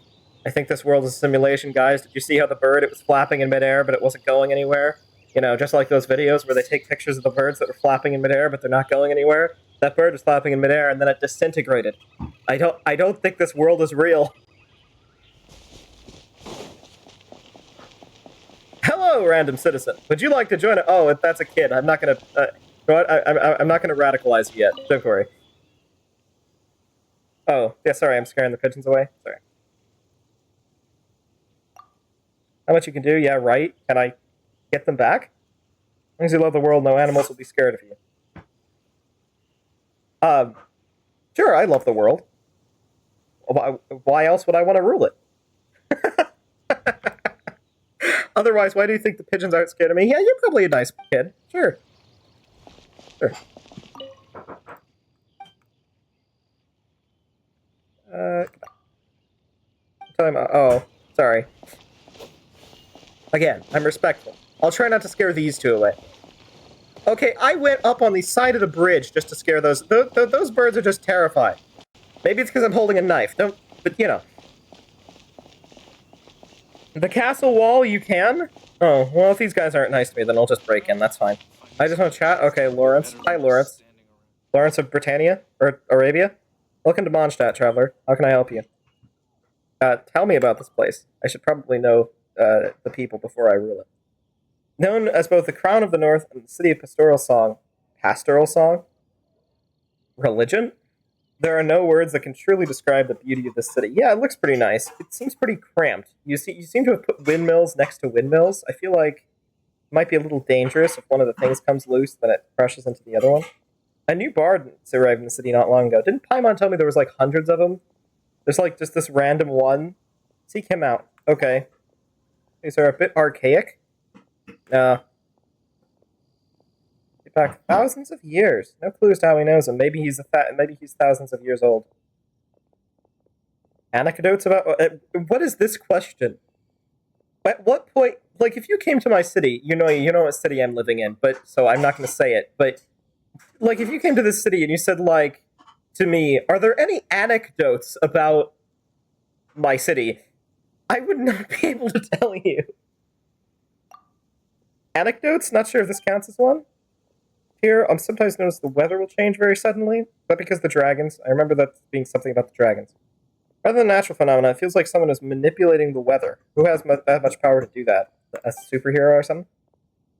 I think this world is a simulation, guys. Did you see how the bird, it was flapping in midair, but it wasn't going anywhere? You know, just like those videos where they take pictures of the birds that were flapping in midair, but they're not going anywhere. That bird was flapping in midair, and then it disintegrated. I don't think this world is real. Hello, random citizen. Would you like to join it? Oh, that's a kid. I'm not gonna. You know what? I'm not gonna radicalize you yet. Don't worry. Oh, yeah. Sorry, I'm scaring the pigeons away. Sorry. How much you can do? Yeah, right. Can I get them back? As long as you love the world, no animals will be scared of you. Sure, I love the world. Why else would I want to rule it? Otherwise, why do you think the pigeons aren't scared of me? Yeah, you're probably a nice kid. Sure. Sure. Oh, sorry. Again, I'm respectful. I'll try not to scare these two away. Okay, I went up on the side of the bridge just to scare those. Those birds are just terrified. Maybe it's because I'm holding a knife. But you know. The castle wall, you can? Oh, well, if these guys aren't nice to me, then I'll just break in. That's fine. I just want to chat. Okay, Lawrence. Hi, Lawrence. Lawrence of Britannia? Or Arabia? Welcome to Mondstadt, Traveler. How can I help you? Tell me about this place. I should probably know the people before I rule it. Known as both the Crown of the North and the City of Pastoral Song. Pastoral Song? Religion? There are no words that can truly describe the beauty of this city. Yeah, it looks pretty nice. It seems pretty cramped. You seem to have put windmills next to windmills. I feel like it might be a little dangerous if one of the things comes loose, then it crushes into the other one. A new bard arrived in the city not long ago. Didn't Paimon tell me there was like hundreds of them? There's like just this random one. Seek him out. Okay. These are a bit archaic. Back thousands of years. No clue as to how he knows him. Maybe he's thousands of years old. Anecdotes about what is this question? At what point, like, if you came to my city, you know what city I'm living in, but so I'm not going to say it. But like, if you came to this city and you said, like, to me, are there any anecdotes about my city? I would not be able to tell you. Anecdotes? Not sure if this counts as one. Here, sometimes notice the weather will change very suddenly. Is that because the dragons? I remember that being something about the dragons. Rather than natural phenomena, it feels like someone is manipulating the weather. Who has that much power to do that? A superhero or something?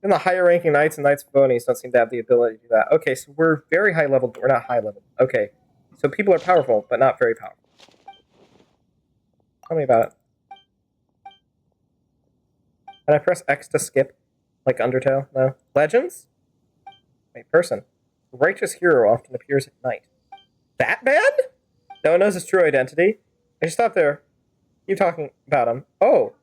Even the higher ranking knights and knights of VODs don't seem to have the ability to do that. Okay, so we're very high level, but we're not high level. Okay, so people are powerful, but not very powerful. Tell me about it. Can I press X to skip? Like Undertale? No. Legends? A person. A righteous hero often appears at night. Batman? No one knows his true identity. I should stop there. Keep talking about him. Oh.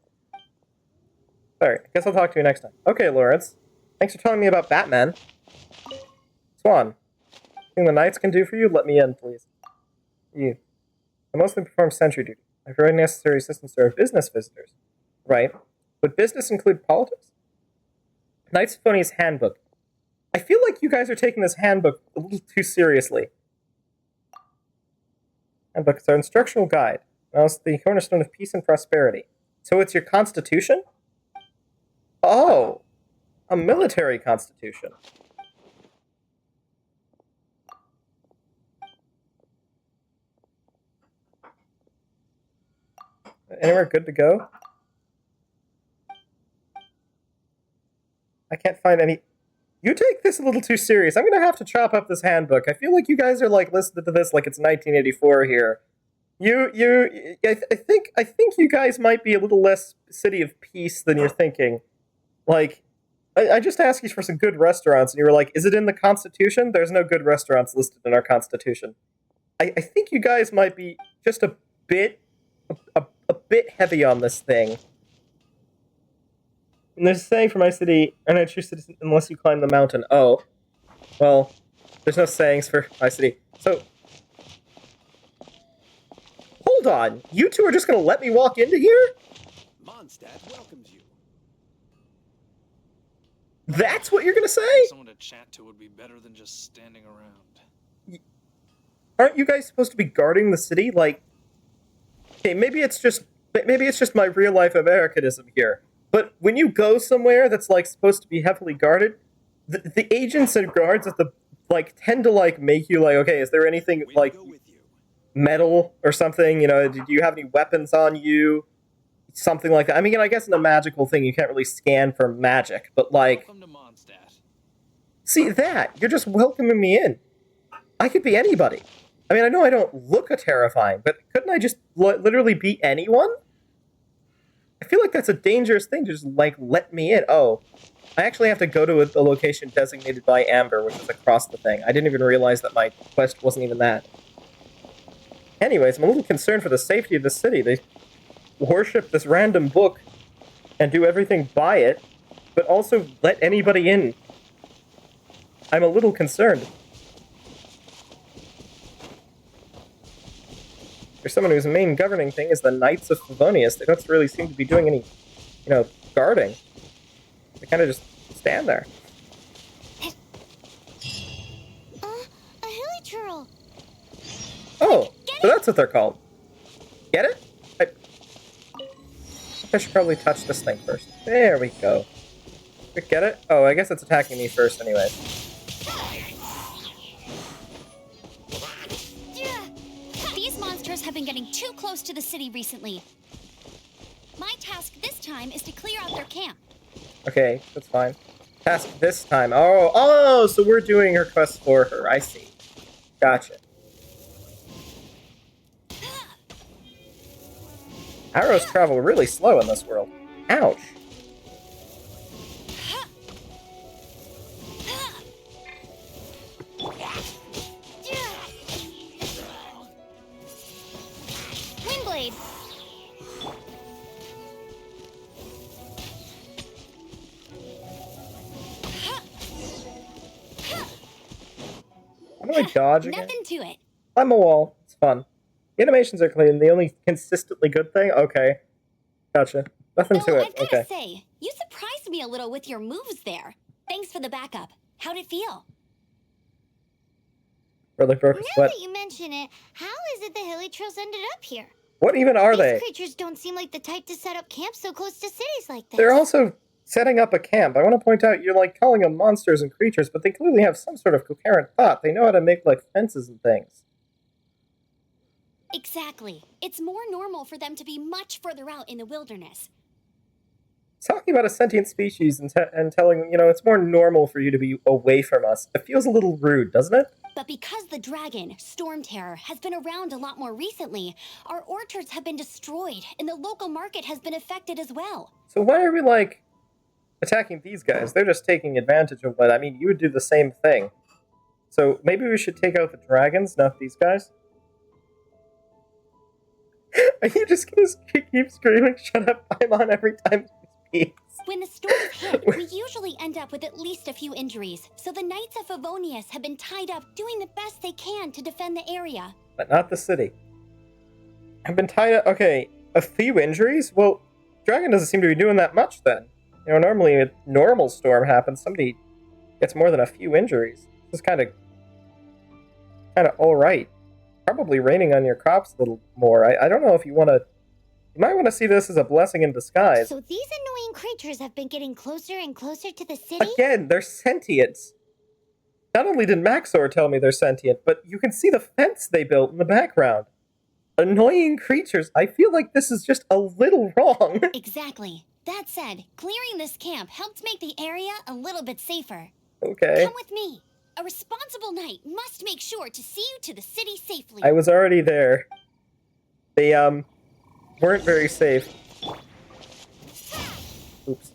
Sorry, I guess I'll talk to you next time. Okay, Lawrence. Thanks for telling me about Batman. Swan. Anything the knights can do for you? Let me in, please. You. I mostly perform sentry duty. I provide necessary assistance to our business visitors. Right. Would business include politics? Knights of VODs Handbook. I feel like you guys are taking this handbook a little too seriously. Handbook is our instructional guide. Now it's the cornerstone of peace and prosperity. So it's your constitution? Oh, a military constitution. Anywhere good to go? I can't find any... You take this a little too serious. I'm going to have to chop up this handbook. I feel like you guys are, like, listening to this like it's 1984 here. I think you guys might be a little less City of Peace than you're thinking. Like, I just asked you for some good restaurants, and you were like, is it in the Constitution? There's no good restaurants listed in our Constitution. I think you guys might be just a bit heavy on this thing. And there's a saying for my city, are not true citizen unless you climb the mountain. Oh. Well, there's no sayings for my city. So, hold on. You two are just going to let me walk into here? Mondstadt welcomes you. That's what you're going to say? Someone to chat to would be better than just standing around. Aren't you guys supposed to be guarding the city? Like, okay, maybe it's just my real life Americanism here. But when you go somewhere that's like supposed to be heavily guarded, the agents and guards at the like tend to like make you like, okay, is there anything like metal or something? You know, do you have any weapons on you? Something like that. I mean, I guess in a magical thing you can't really scan for magic, but like, Welcome to Mondstadt. See that? You're just welcoming me in. I could be anybody. I mean, I know I don't look terrifying, but couldn't I just literally be anyone? I feel like that's a dangerous thing to just, like, let me in. Oh, I actually have to go to a location designated by Amber, which is across the thing. I didn't even realize that my quest wasn't even that. Anyways, I'm a little concerned for the safety of the city. They worship this random book and do everything by it, but also let anybody in. I'm a little concerned. There's someone whose main governing thing is the Knights of Favonius. They don't really seem to be doing any, guarding. They kind of just stand there. A hilly churl. Oh, so that's what they're called. Get it? I should probably touch this thing first. There we go. Get it? Oh, I guess it's attacking me first anyway. These monsters have been getting too close to the city recently. My task this time is to clear out their camp. Okay, that's fine. Task this time. Oh, so we're doing her quest for her. I see. Gotcha. Arrows travel really slow in this world. Ouch. Windblade. How do I dodge again? Nothing to it. Climb a wall. It's fun. The animations are clean. The only consistently good thing? Okay. Gotcha. Nothing to Though it. I've gotta Okay. say, you surprised me a little with your moves there. Thanks for the backup. How'd it feel? Really broke a Now sweat. that you mention it, how is it the hilly trails ended up here? What even are These they? creatures don't seem like the type to set up camps so close to cities like this. They're also setting up a camp. I want to point out you're like calling them monsters and creatures, but they clearly have some sort of coherent thought. They know how to make like fences and things. Exactly. It's more normal for them to be much further out in the wilderness. It's talking about a sentient species and telling, it's more normal for you to be away from us. It feels a little rude, doesn't it? But because the dragon, Storm Terror, has been around a lot more recently, our orchards have been destroyed, and the local market has been affected as well. So why are we, attacking these guys? They're just taking advantage of what... I mean, you would do the same thing. So maybe we should take out the dragons, not these guys? Are you just gonna keep screaming, shut up, Paimon, every time you speak? When the storms hit, we usually end up with at least a few injuries, so the Knights of Favonius have been tied up doing the best they can to defend the area. But not the city. I've been tied up... Okay, a few injuries? Well, Dragon doesn't seem to be doing that much then. Normally a normal storm happens, somebody gets more than a few injuries. This is kind of alright. Probably raining on your crops a little more. I don't know if you want to... You might want to see this as a blessing in disguise. So these annoying creatures have been getting closer and closer to the city? Again, they're sentient. Not only did Maxor tell me they're sentient, but you can see the fence they built in the background. Annoying creatures. I feel like this is just a little wrong. Exactly. That said, clearing this camp helped make the area a little bit safer. Okay. Come with me. A responsible knight must make sure to see you to the city safely. I was already there. They, weren't very safe. Oops.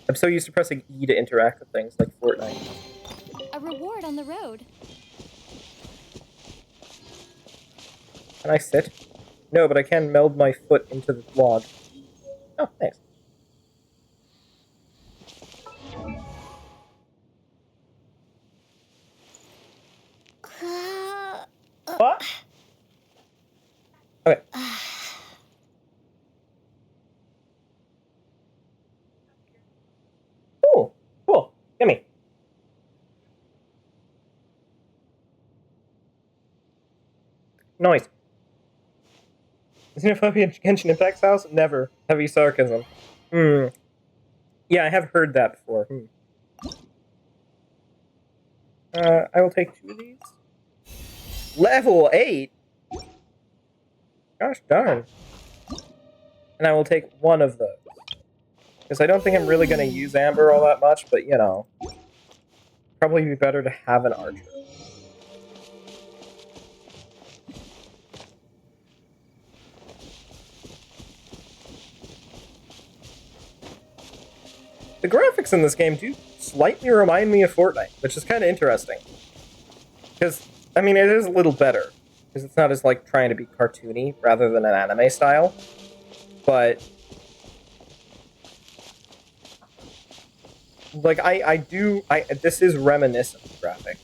I'm so used to pressing E to interact with things like Fortnite. A reward on the road. Can I sit? No, but I can meld my foot into the log. Oh, thanks. What? Okay. Cool. Gimme. Noise. Xenophobia in Genshin Impact's house? Never. Heavy sarcasm. Yeah, I have heard that before. I will take 2 of these. Level 8? Gosh darn. And I will take 1 of those. Because I don't think I'm really going to use Amber all that much, but probably be better to have an archer. The graphics in this game do slightly remind me of Fortnite, which is kind of interesting. Because, I mean, it is a little better. Because it's not as, trying to be cartoony rather than an anime style. But... this is reminiscent of graphics.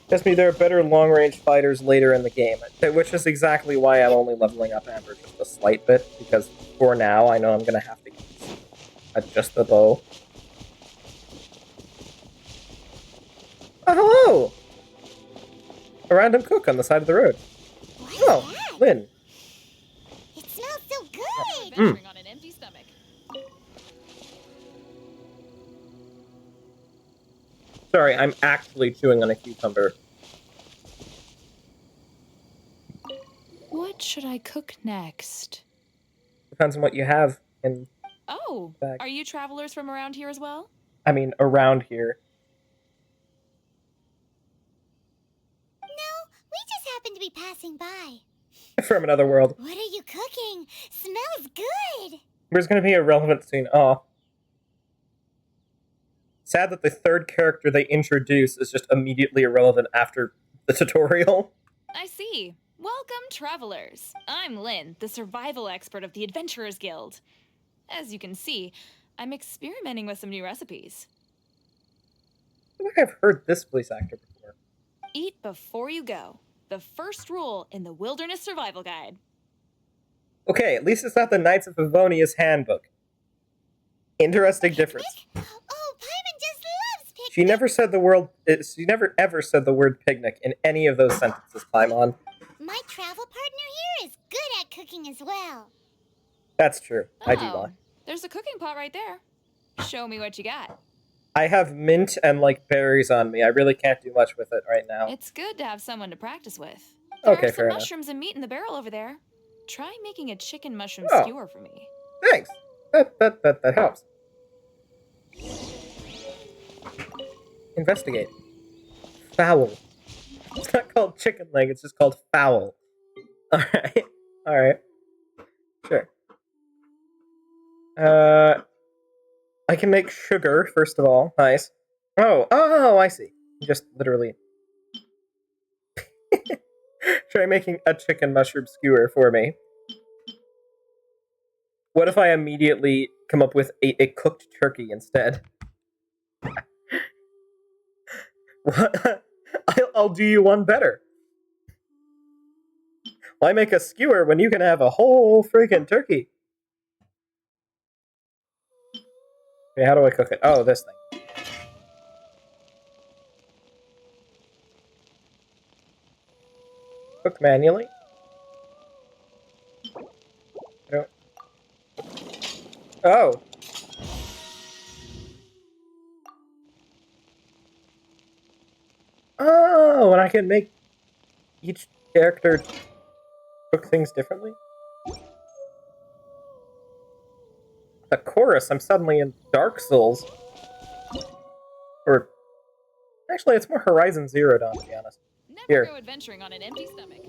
Trust me, there are better long-range fighters later in the game, which is exactly why I'm only leveling up Amber just a slight bit, because for now, I know I'm going to have to use just the bow. Oh, hello! A random cook on the side of the road. Oh, Lynn. It smells so good! Adventuring on an empty stomach. Sorry, I'm actually chewing on a cucumber. What should I cook next? Depends on what you have in... Oh, bag. Are you travelers from around here as well? I mean, around here. No, we just happened to be passing by. From another world. What are you cooking? Smells good! There's going to be a relevant scene. Oh. Sad that the third character they introduce is just immediately irrelevant after the tutorial. I see. Welcome, travelers. I'm Lynn, the survival expert of the Adventurers Guild. As you can see, I'm experimenting with some new recipes. I think I've heard this voice actor before. Eat before you go. The first rule in the Wilderness Survival Guide. Okay, at least it's not the Knights of Favonius handbook. Interesting difference. Oh, Paimon just loves picnic! She never ever said the word picnic in any of those sentences, Paimon. My travel partner here is good at cooking as well. That's true. I do lie. There's a cooking pot right there. Show me what you got. I have mint and, berries on me. I really can't do much with it right now. It's good to have someone to practice with. There Okay, are fair some enough. mushrooms and meat in the barrel over there. Try making a chicken mushroom Oh. skewer for me. Thanks. That helps. Investigate. Fowl. It's not called chicken leg, it's just called fowl. Alright. Alright. Sure. I can make sugar, first of all. Nice. Oh, I see. Just literally. Try making a chicken mushroom skewer for me. What if I immediately come up with a cooked turkey instead? What? I'll do you one better. Why make a skewer when you can have a whole freaking turkey? Okay, how do I cook it? Oh, this thing. Cook manually? I don't... Oh! Oh, and I can make each character cook things differently? The chorus, I'm suddenly in Dark Souls. Or... Actually, it's more Horizon Zero Dawn, to be honest. Never Here. go adventuring on an empty stomach.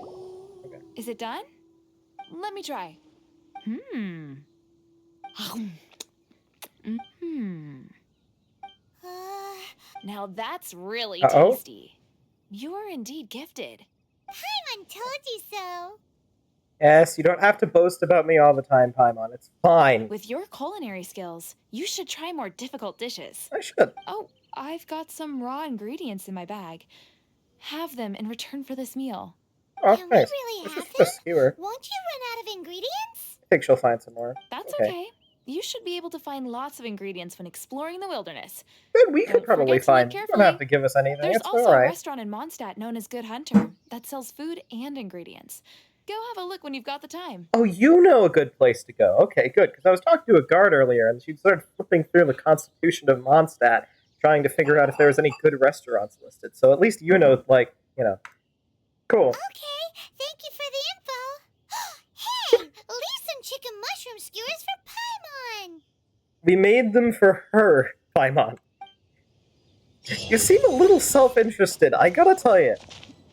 Okay. Is it done? Let me try. Hmm. Now that's really Uh-oh. tasty. You're indeed gifted. Paimon told you so. Yes, you don't have to boast about me all the time, Paimon. It's fine. With your culinary skills, you should try more difficult dishes. I should. Oh, I've got some raw ingredients in my bag. Have them in return for this meal. Oh, Can we nice. really It's have just a them? skewer. Won't you run out of ingredients? I think she'll find some more. That's okay. You should be able to find lots of ingredients when exploring the wilderness. Then we could Don't probably forget to look find. You don't carefully. have to give us anything. There's It's also a alright. restaurant in Mondstadt known as Good Hunter that sells food and ingredients. Go have a look when you've got the time. Oh, you know a good place to go. Okay, good. Because I was talking to a guard earlier, and she started flipping through the Constitution of Mondstadt, trying to figure out if there was any good restaurants listed. So at least you know, like, you know. Cool. Okay, thank you for the info. Hey, leave some chicken mushroom skewers for Paimon. We made them for her, Paimon. You seem a little self-interested, I gotta tell you.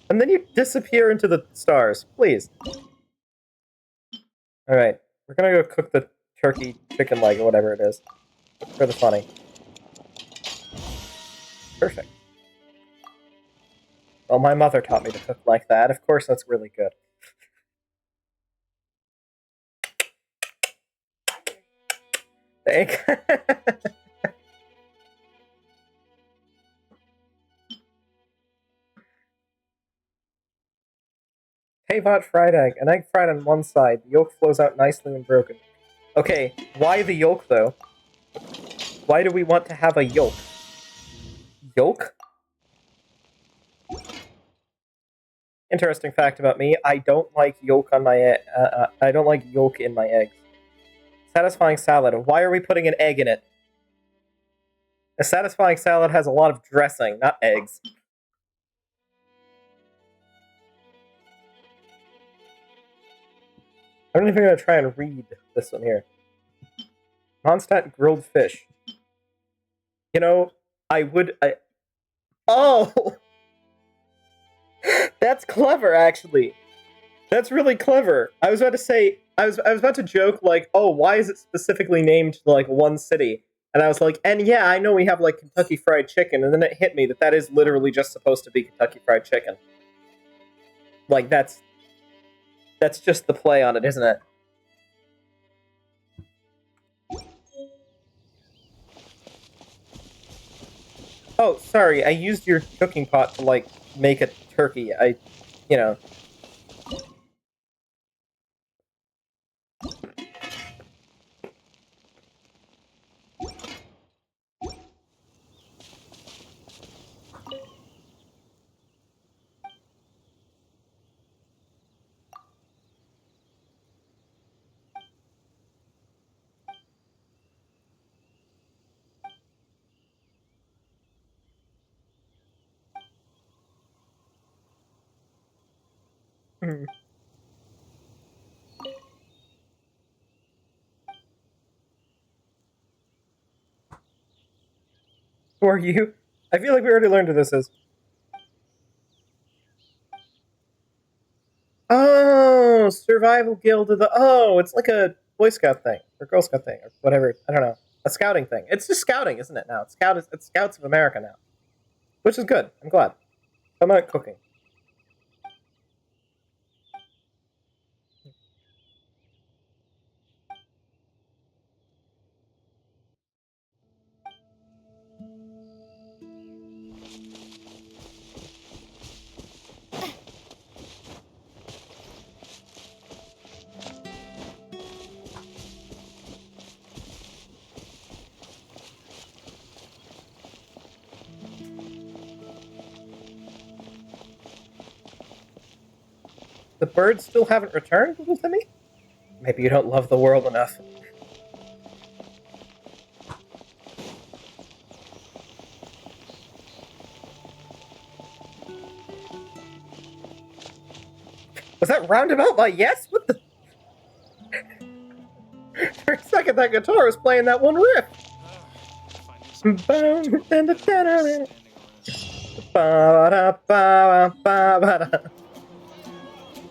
And then you disappear into the stars. Please. Alright, we're gonna go cook the turkey chicken leg or whatever it is. For the funny. Perfect. Well, my mother taught me to cook like that. Of course, that's really good. Thank. Hey-bot fried egg. An egg fried on one side. The yolk flows out nicely when broken. Okay, why the yolk, though? Why do we want to have a yolk? Yolk? Interesting fact about me, I don't like yolk on my I don't like yolk in my eggs. Satisfying salad. Why are we putting an egg in it? A satisfying salad has a lot of dressing, not eggs. I'm not even going to try and read this one here. Mondstadt grilled fish. You know, Oh! That's clever, actually. That's really clever. I was about to say, I was about to joke, like, oh, why is it specifically named, like, one city? And I was like, and yeah, I know we have, like, Kentucky Fried Chicken, and then it hit me that is literally just supposed to be Kentucky Fried Chicken. Like, that's just the play on it, isn't it? Oh, sorry, I used your cooking pot to, like, make a turkey. You know. Hmm. Who are you? I feel like we already learned who this is. Oh, Survival Guild of the... Oh, it's like a Boy Scout thing, or Girl Scout thing, or whatever. I don't know. A scouting thing. It's just scouting, isn't it now? It's Scouts of America now. Which is good. I'm glad. I'm out cooking. The birds still haven't returned, little Timmy? Maybe you don't love the world enough. Was that roundabout my yes? What the? For a second, that guitar was playing that one riff.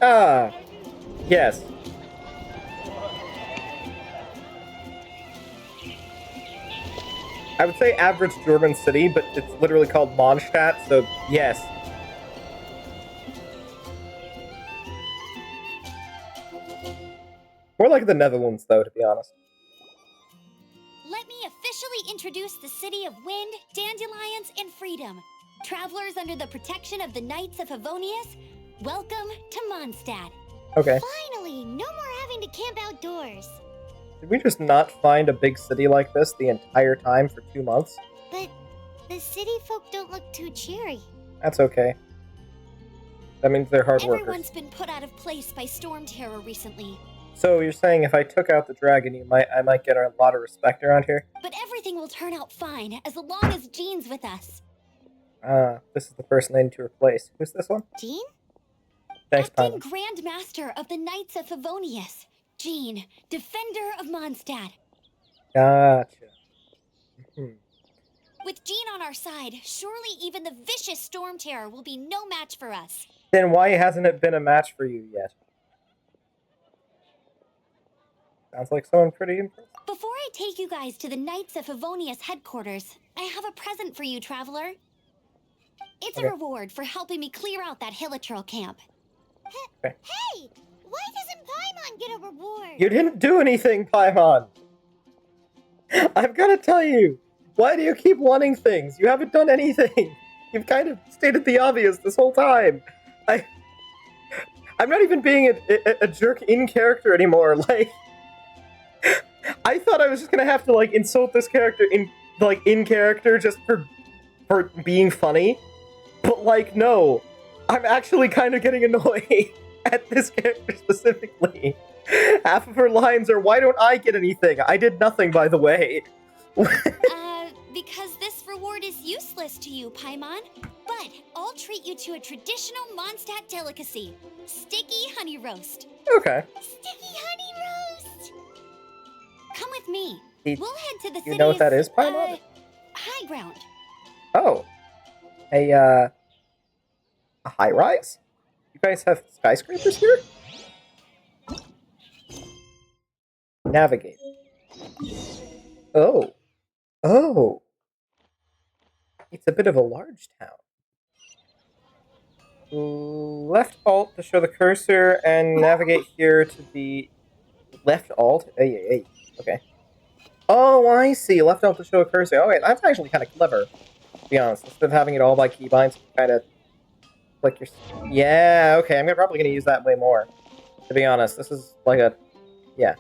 Ah, yes. I would say average German city, but it's literally called Mondstadt, so yes. More like the Netherlands, though, to be honest. Let me officially introduce the city of wind, dandelions, and freedom. Travelers under the protection of the Knights of Favonius, welcome to Mondstadt. Okay. Finally, no more having to camp outdoors. Did we just not find a big city like this the entire time for 2 months? But the city folk don't look too cheery. That's okay. That means they're hard workers. Everyone's been put out of place by storm terror recently. So you're saying if I took out the dragon, I might get a lot of respect around here? But everything will turn out fine as long as Jean's with us. This is the person I need to replace. Who's this one? Jean? Thanks, Acting Pam. Grand Master of the Knights of Favonius. Jean, Defender of Mondstadt. Gotcha. Hmm. With Jean on our side, surely even the vicious storm terror will be no match for us. Then why hasn't it been a match for you yet? Sounds like someone pretty impressive. Before I take you guys to the Knights of Favonius headquarters, I have a present for you, Traveler. It's Okay. a reward for helping me clear out that Hilichurl camp. Okay. Hey! Why doesn't Paimon get a reward? You didn't do anything, Paimon! I've gotta tell you, why do you keep wanting things? You haven't done anything. You've kind of stated the obvious this whole time. I'm not even being a jerk in character anymore. Like, I thought I was just gonna have to like insult this character in character just for being funny, but like no, I'm actually kind of getting annoyed at this character specifically. Half of her lines are, "Why don't I get anything? I did nothing, by the way." Because this reward is useless to you, Paimon. But I'll treat you to a traditional Mondstadt delicacy, sticky honey roast. Okay. Sticky honey roast! Come with me. You We'll head to the city's, know what that is, Paimon? high ground. Oh, a high rise? You guys have skyscrapers here? Navigate. Oh. Oh. It's a bit of a large town. Left alt to show the cursor and navigate here to the left alt. Hey. Okay. Oh, I see. Left alt to show a cursor. Okay, that's actually kind of clever, to be honest. Instead of having it all by keybinds, kind of click your... Yeah, okay. I'm probably going to use that way more, to be honest. This is like a... Yeah.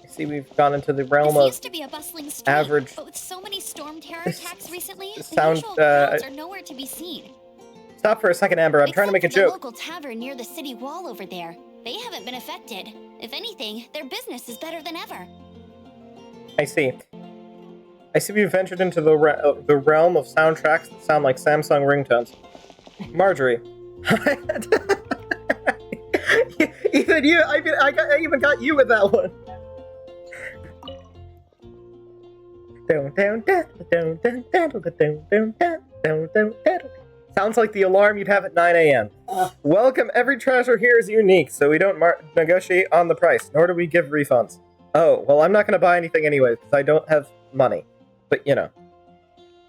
See, we've gone into the realm This of used to be a bustling street, average. but with so many storm terror attacks recently, the sound, usual crowds are nowhere to be seen. Stop for a second, Amber. I'm trying to make a Except for joke. the local tavern near the city wall over there. They haven't been affected. If anything, their business is better than ever. I see. I see we've ventured into the realm of soundtracks that sound like Samsung ringtones. Marjorie. Even you, I even got you with that one. Sounds like the alarm you'd have at 9 a.m. Welcome, every treasure here is unique, so we don't negotiate on the price, nor do we give refunds. Oh, well, I'm not going to buy anything anyway, because I don't have money. But, you know.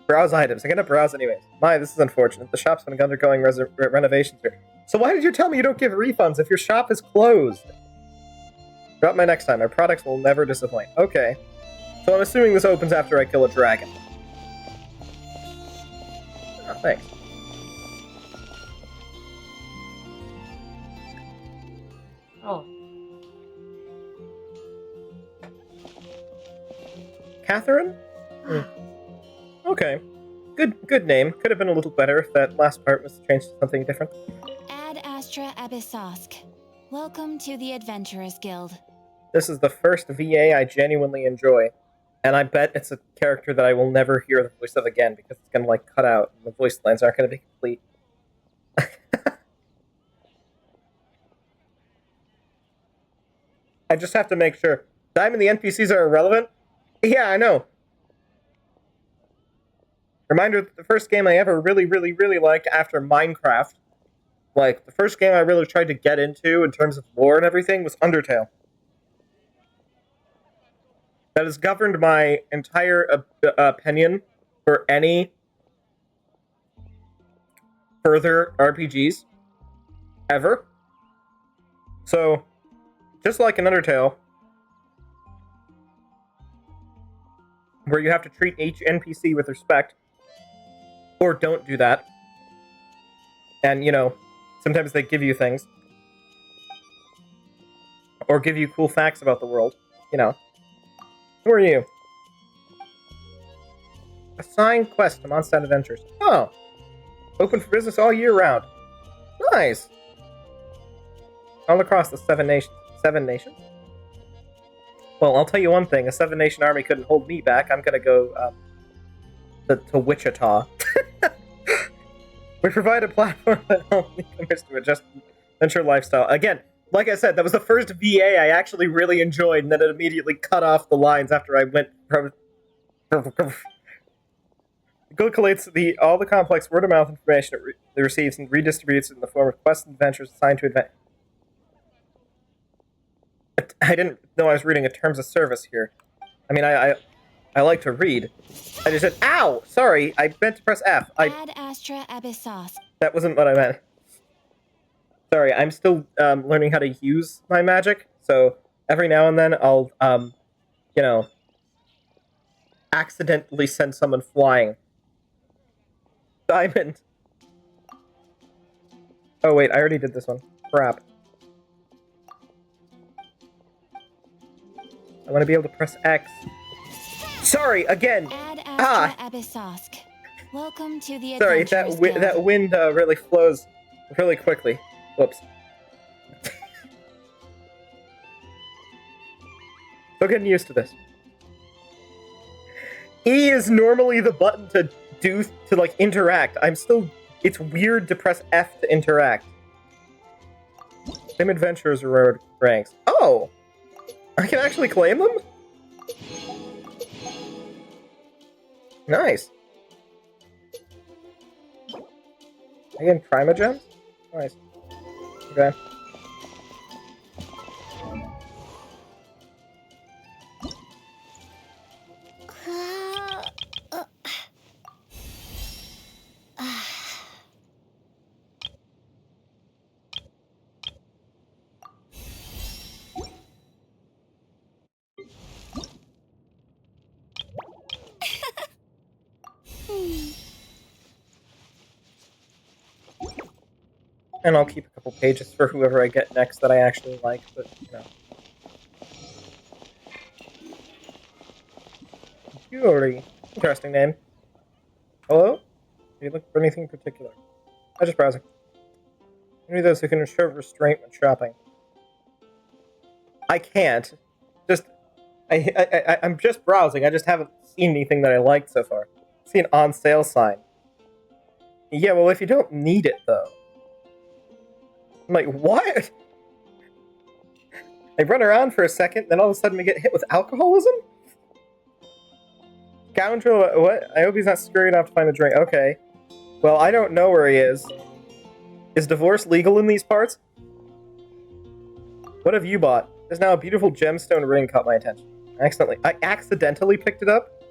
Browse items. I'm going to browse anyways. My, this is unfortunate. The shop's been undergoing renovations here. So why did you tell me you don't give refunds if your shop is closed? Drop my next time. Our products will never disappoint. Okay. So I'm assuming this opens after I kill a dragon. Oh, thanks. Oh. Catherine? Okay. Good name. Could have been a little better if that last part was changed to something different. Ad Astra Abyssosk. Welcome to the Adventurers Guild. This is the first VA I genuinely enjoy. And I bet it's a character that I will never hear the voice of again because it's going to, like, cut out and the voice lines aren't going to be complete. I just have to make sure. Diamond, the NPCs are irrelevant? Yeah, I know. Reminder that the first game I ever really liked after Minecraft, like, the first game I really tried to get into in terms of lore and everything was Undertale. That has governed my entire opinion for any further RPGs ever. So, just like in Undertale, where you have to treat each NPC with respect, or don't do that, and, you know, sometimes they give you things, or give you cool facts about the world, you know. Who are you? Assigned quest to Mondstadt Adventures. Oh. Open for business all year round. Nice. All across the 7 nations. 7 nations? Well, I'll tell you one thing. A 7-nation army couldn't hold me back. I'm gonna go, to Wichita. We provide a platform that only commits to a just adventure lifestyle. Again, like I said, that was the first VA I actually really enjoyed, and then it immediately cut off the lines after I went from... The guild collates all the complex word-of-mouth information it receives and redistributes it in the form of quests and adventures assigned to advent. I didn't know I was reading a terms of service here. I mean, I like to read. I just said, ow! Sorry, I meant to press F. Ad Astra Abyssosk. That wasn't what I meant. Sorry, I'm still learning how to use my magic, so every now and then I'll, you know, accidentally send someone flying. Diamond! Oh wait, I already did this one. Crap. I want to be able to press X. Sorry, again! Ad Astra Abyssosk. Welcome to the Sorry, Adventurers Guild. that wind really flows really quickly. Whoops. Still getting used to this. E is normally the button to like interact. It's weird to press F to interact. Claim adventurers reward ranks. Oh! I can actually claim them? Nice. Again, Primogems? Nice. Okay. And I'll keep a couple pages for whoever I get next that I actually like, but, you know. Yuri. Interesting name. Hello? Do you look for anything in particular? I'm just browsing. Only those who can show restraint when shopping. I can't. I'm just browsing. I just haven't seen anything that I liked so far. See an on sale sign. Yeah, well, if you don't need it, though. I'm like, what? I run around for a second, then all of a sudden we get hit with alcoholism? Scoundrel, what? I hope he's not scurrying off to find a drink. Okay. Well, I don't know where he is. Is divorce legal in these parts? What have you bought? There's now a beautiful gemstone ring caught my attention. I accidentally picked it up?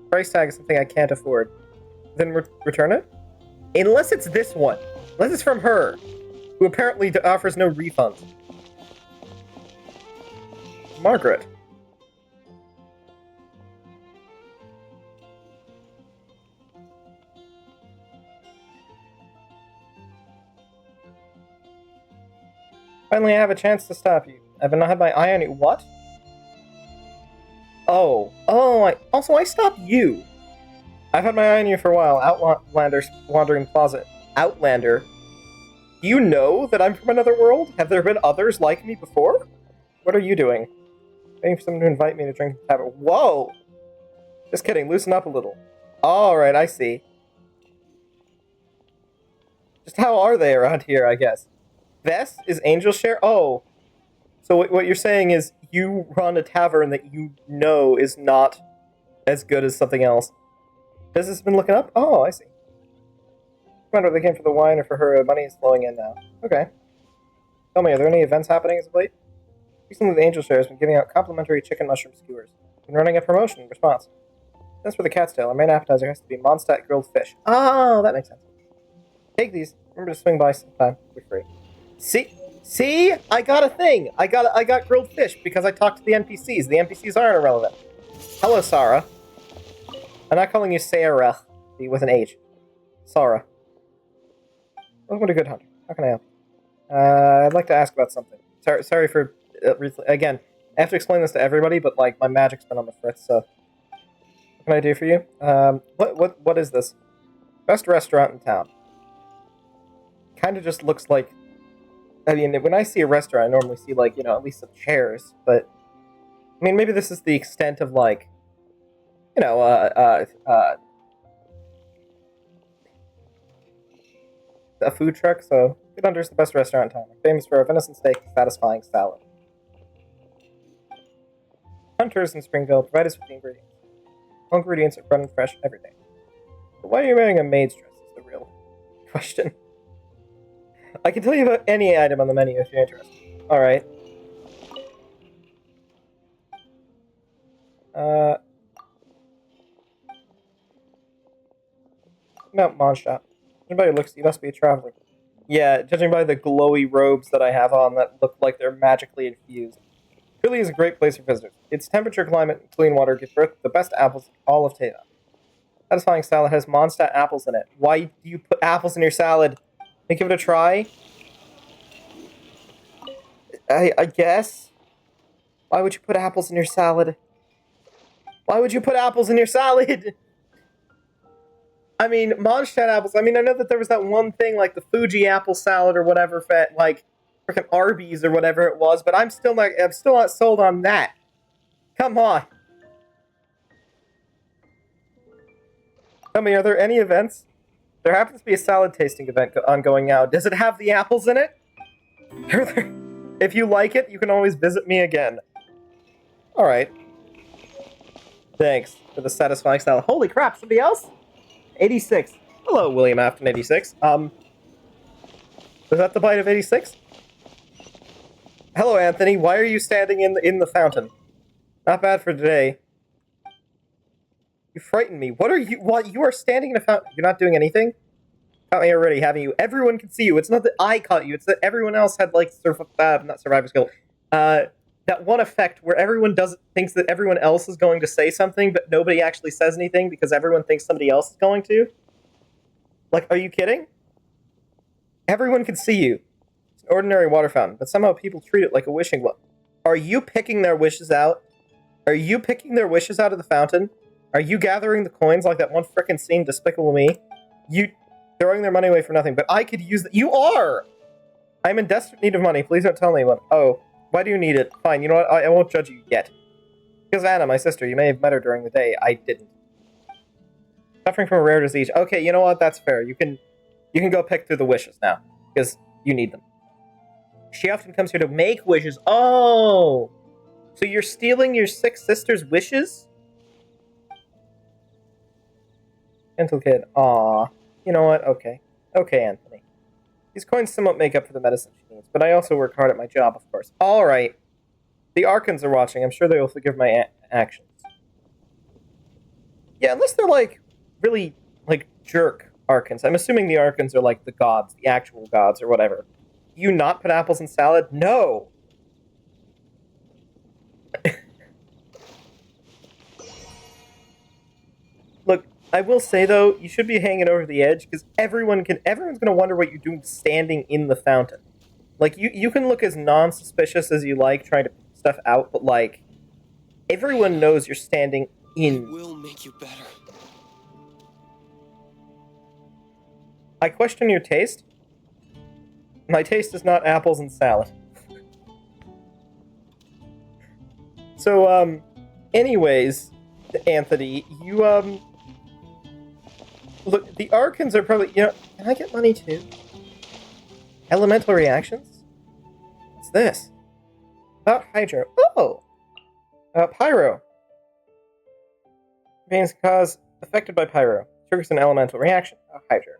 Price tag is something I can't afford. Then return it? Unless it's this one. Unless it's from her, who apparently offers no refunds. Margaret. Finally, I have a chance to stop you. I've not had my eye on you. What? Oh, I stopped you. I've had my eye on you for a while. Outlander's wandering closet. Outlander? Do you know that I'm from another world? Have there been others like me before? What are you doing? Waiting for someone to invite me to drink the tavern. Whoa! Just kidding, loosen up a little. Alright, I see. Just how are they around here, I guess? Vest is Angel Share? Oh. So what you're saying is you run a tavern that you know is not as good as something else. Has this been looking up? Oh, I see. I wonder if they came for the wine or for her money is flowing in now. Okay. Tell me, are there any events happening as of late? Recently, the Angel Share has been giving out complimentary chicken mushroom skewers. Been running a promotion in response. As for the cat's tail, our main appetizer has to be Mondstadt grilled fish. Oh, that makes sense. Take these. Remember to swing by sometime. We're free. See? I got a thing. I got grilled fish because I talked to the NPCs. The NPCs aren't irrelevant. Hello, Sarah. I'm not calling you Sarah with an H. Sarah. Welcome to Good Hunter. How can I help you? I'd like to ask about something. Sorry for again. I have to explain this to everybody, but like my magic's been on the fritz. So, what can I do for you? What is this? Best restaurant in town. Kind of just looks like. I mean, when I see a restaurant, I normally see like at least some chairs. But I mean, maybe this is the extent of like, a food truck. So Good Hunter's the best restaurant in town. Famous for a venison steak and satisfying salad. Hunters in Springville provide us with the ingredients. All ingredients are run and fresh every day. But why are you wearing a maid's dress is the real question. I can tell you about any item on the menu if you're interested. Alright. About Mondstadt. Judging by your looks, you must be a traveler. Yeah, judging by the glowy robes that I have on that look like they're magically infused. It really is a great place for visitors. Its temperature, climate, and clean water give birth to the best apples in all of Tata. Satisfying salad has Mondstadt apples in it. Why do you put apples in your salad? Give it a try. I guess. Why would you put apples in your salad? Why would you put apples in your salad? I mean, Mondstadt apples. I mean, I know that there was that one thing like the Fuji apple salad or whatever, like freaking Arby's or whatever it was. But I'm still not sold on that. Come on. Tell me, are there any events? There happens to be a salad tasting event ongoing now. Does it have the apples in it? If you like it, you can always visit me again. Alright. Thanks for the satisfying salad. Holy crap, somebody else? 86. Hello, William Afton 86. Was that the bite of 86? Hello, Anthony. Why are you standing in the fountain? Not bad for today. You frightened me. What? You are standing in a fountain. You're not doing anything? Caught me already, haven't you? Everyone can see you. It's not that I caught you. It's that everyone else had, like, not survivor skill. That one effect where everyone thinks that everyone else is going to say something, but nobody actually says anything because everyone thinks somebody else is going to. Like, are you kidding? Everyone can see you. It's an ordinary water fountain, but somehow people treat it like a wishing well. Are you picking their wishes out? Are you picking their wishes out of the fountain? Are you gathering the coins like that one frickin' scene, Despicable Me? You throwing their money away for nothing, but I could use it. You are! I'm in desperate need of money. Please don't tell anyone. Oh, why do you need it? Fine, you know what? I won't judge you yet. Because Anna, my sister, you may have met her during the day. I didn't. Suffering from a rare disease. Okay, you know what? That's fair. You can go pick through the wishes now. Because you need them. She often comes here to make wishes. Oh! So you're stealing your sick sister's wishes? Gentle kid. Aw. You know what? Okay. Okay, Anthony. These coins somewhat make up for the medicine she needs, but I also work hard at my job, of course. Alright. The Arkans are watching. I'm sure they will forgive my actions. Yeah, unless they're, like, really, like, jerk Arkans. I'm assuming the Arkans are, like, the gods, the actual gods, or whatever. Do you not put apples in salad? No! Look, I will say, though, you should be hanging over the edge, because everyone's gonna wonder what you're doing standing in the fountain. Like, you can look as non-suspicious as you like, trying to put stuff out, but, like, everyone knows you're standing in. It will make you better. I question your taste. My taste is not apples and salad. So, anyways, Anthony, you, look, the Arkans are probably, can I get money too? Elemental reactions? What's this? About Hydro. Oh! Pyro. Beings cause affected by Pyro. Triggers an elemental reaction. Hydro.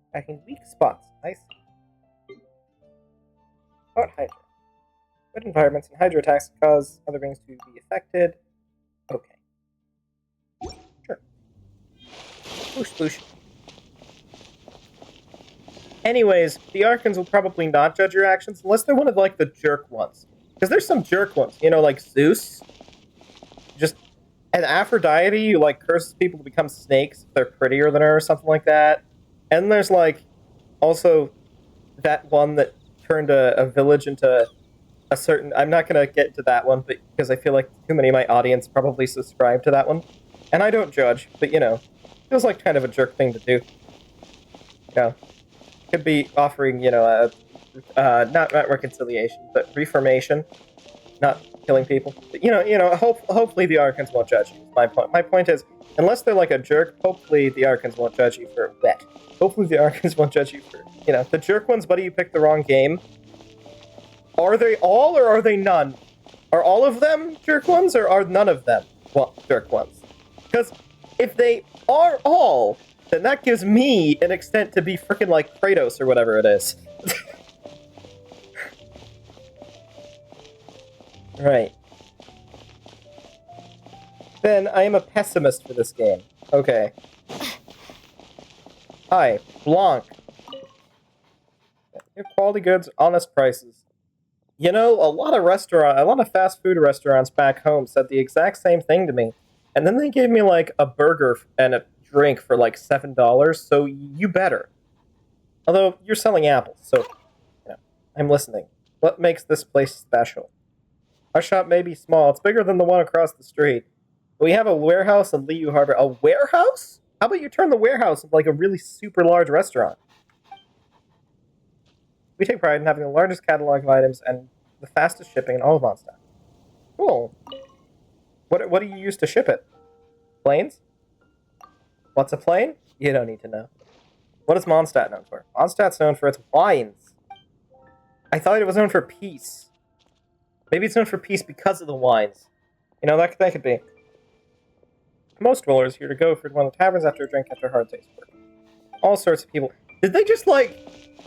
Attacking weak spots. Nice. About Hydro. Good environments and Hydro attacks cause other beings to be affected. Okay. Sure. Boosh, boosh. Anyways, the Arkans will probably not judge your actions unless they're one of, like, the jerk ones. Because there's some jerk ones, like Zeus. Just, and Aphrodite, you, like, curses people to become snakes if they're prettier than her or something like that. And there's, like, also that one that turned a village into a certain... I'm not going to get into that one, but because I feel like too many of my audience probably subscribe to that one. And I don't judge, but, feels like kind of a jerk thing to do. Yeah. Could be offering, not reconciliation, but reformation, not killing people. But, hopefully the Arkans won't judge you. My point. My point is, unless they're like a jerk, hopefully the Arkans won't judge you for wet. Hopefully the Arkans won't judge you for, the jerk ones. Buddy, you picked the wrong game. Are they all or are they none? Are all of them jerk ones or are none of them jerk ones? Because if they are all, then that gives me an extent to be freaking like Kratos or whatever it is. Right. Then I am a pessimist for this game. Okay. Hi, Blanc. Quality goods, honest prices. A lot of fast food restaurants back home said the exact same thing to me. And then they gave me, like, a burger and a drink for, like, $7, so you better. Although, you're selling apples, so, I'm listening. What makes this place special? Our shop may be small. It's bigger than the one across the street. We have a warehouse in Liu Harbor. A warehouse? How about you turn the warehouse into, like, a really super large restaurant? We take pride in having the largest catalog of items and the fastest shipping in all of Mondstadt. Cool. What do you use to ship it? Planes? What's a plane? You don't need to know. What is Mondstadt known for? Mondstadt's known for its wines. I thought it was known for peace. Maybe it's known for peace because of the wines. That could be. Most dwellers here to go for one of the taverns after a drink after a hard day's work. All sorts of people. Did they just,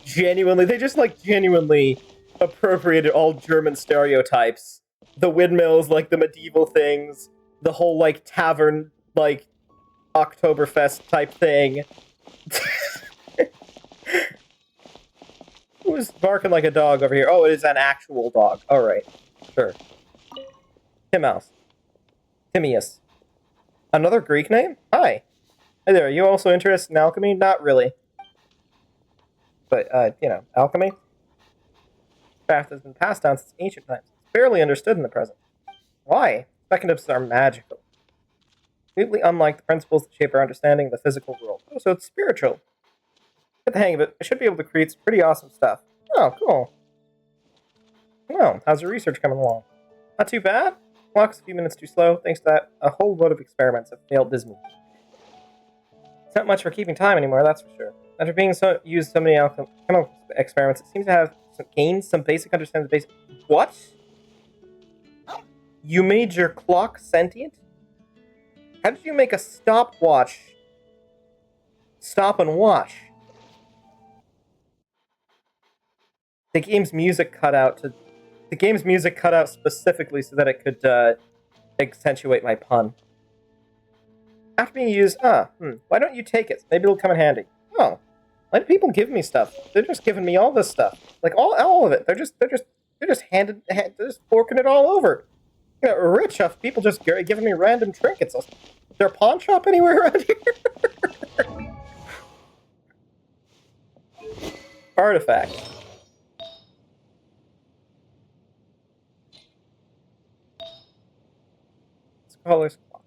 genuinely appropriated all German stereotypes? The windmills, like, the medieval things, the whole, like, tavern, like, Oktoberfest type thing. Who's barking like a dog over here? Oh, it is an actual dog. Alright. Sure. Timmouse. Timaeus. Another Greek name? Hi. Hey there, are you also interested in alchemy? Not really. But, alchemy? Craft has been passed down since ancient times. It's barely understood in the present. Why? Mechanisms are magical. Completely unlike the principles that shape our understanding of the physical world. Oh, so it's spiritual. Get the hang of it. I should be able to create some pretty awesome stuff. Oh, cool. Well, how's your research coming along? Not too bad. Clock's a few minutes too slow. Thanks to that, a whole load of experiments have failed dismally. It's not much for keeping time anymore, that's for sure. After being used so many chemical experiments, it seems to have gained some basic understanding of the basic... What? You made your clock sentient? How did you make a stopwatch stop and watch? The game's music cut out specifically so that it could accentuate my pun. After being used, why don't you take it? Maybe it'll come in handy. Oh, why do people give me stuff? They're just giving me all this stuff, like all of it. They're just forking it all over. You know, rich enough people just giving me random trinkets. Is there a pawn shop anywhere around here? Artifact. Scholar's clock.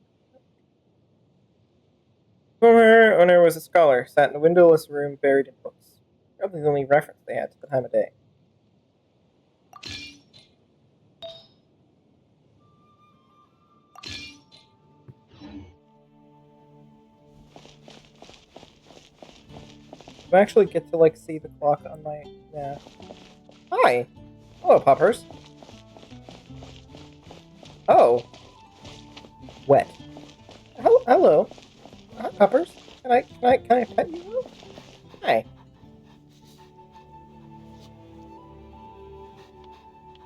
Owner was a scholar, sat in a windowless room buried in books. Probably the only reference they had to the time of day. Do I actually get to, like, see the clock on my... Yeah. Hi! Hello, puppers. Oh. Wet. Hello. Hi, puppers. Can I pet you? Hi.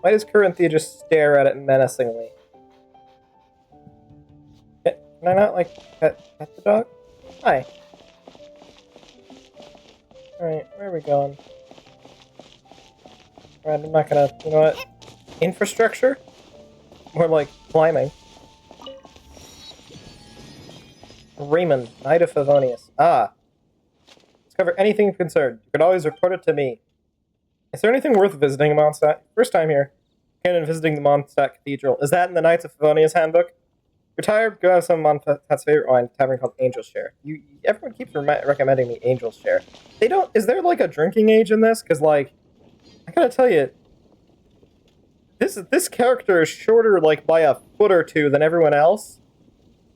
Why does Corinthia just stare at it menacingly? Can I not, like, pet the dog? Hi. Alright, where are we going? Alright, I'm not gonna... You know what? Infrastructure? More like climbing. Raymond, Knight of Favonius. Ah. Discover anything of concern. You can always report it to me. Is there anything worth visiting in Mondstadt? First time here. Canon visiting the Mondstadt Cathedral. Is that in the Knights of Favonius handbook? You're tired? Go have some Mondstadt's favorite wine, tavern called Angel's Share. Everyone keeps recommending me Angel's Share. They don't... Is there, like, a drinking age in this? Because, like, I gotta tell you, this character is shorter, like, by a foot or two than everyone else.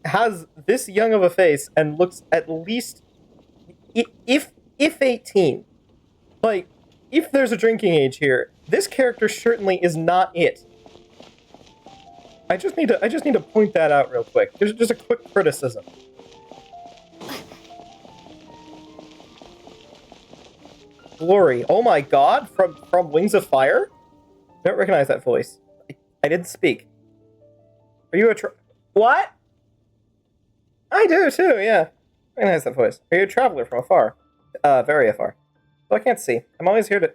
Has this young of a face and looks at least... If 18. Like, if there's a drinking age here, this character certainly is not it. I just need to point that out real quick. There's just a quick criticism. Glory. Oh my god, from Wings of Fire? I don't recognize that voice. I didn't speak. Are you a What? I do too, yeah. I recognize that voice. Are you a traveler from afar? Very afar. Well, I can't see. I'm always here to...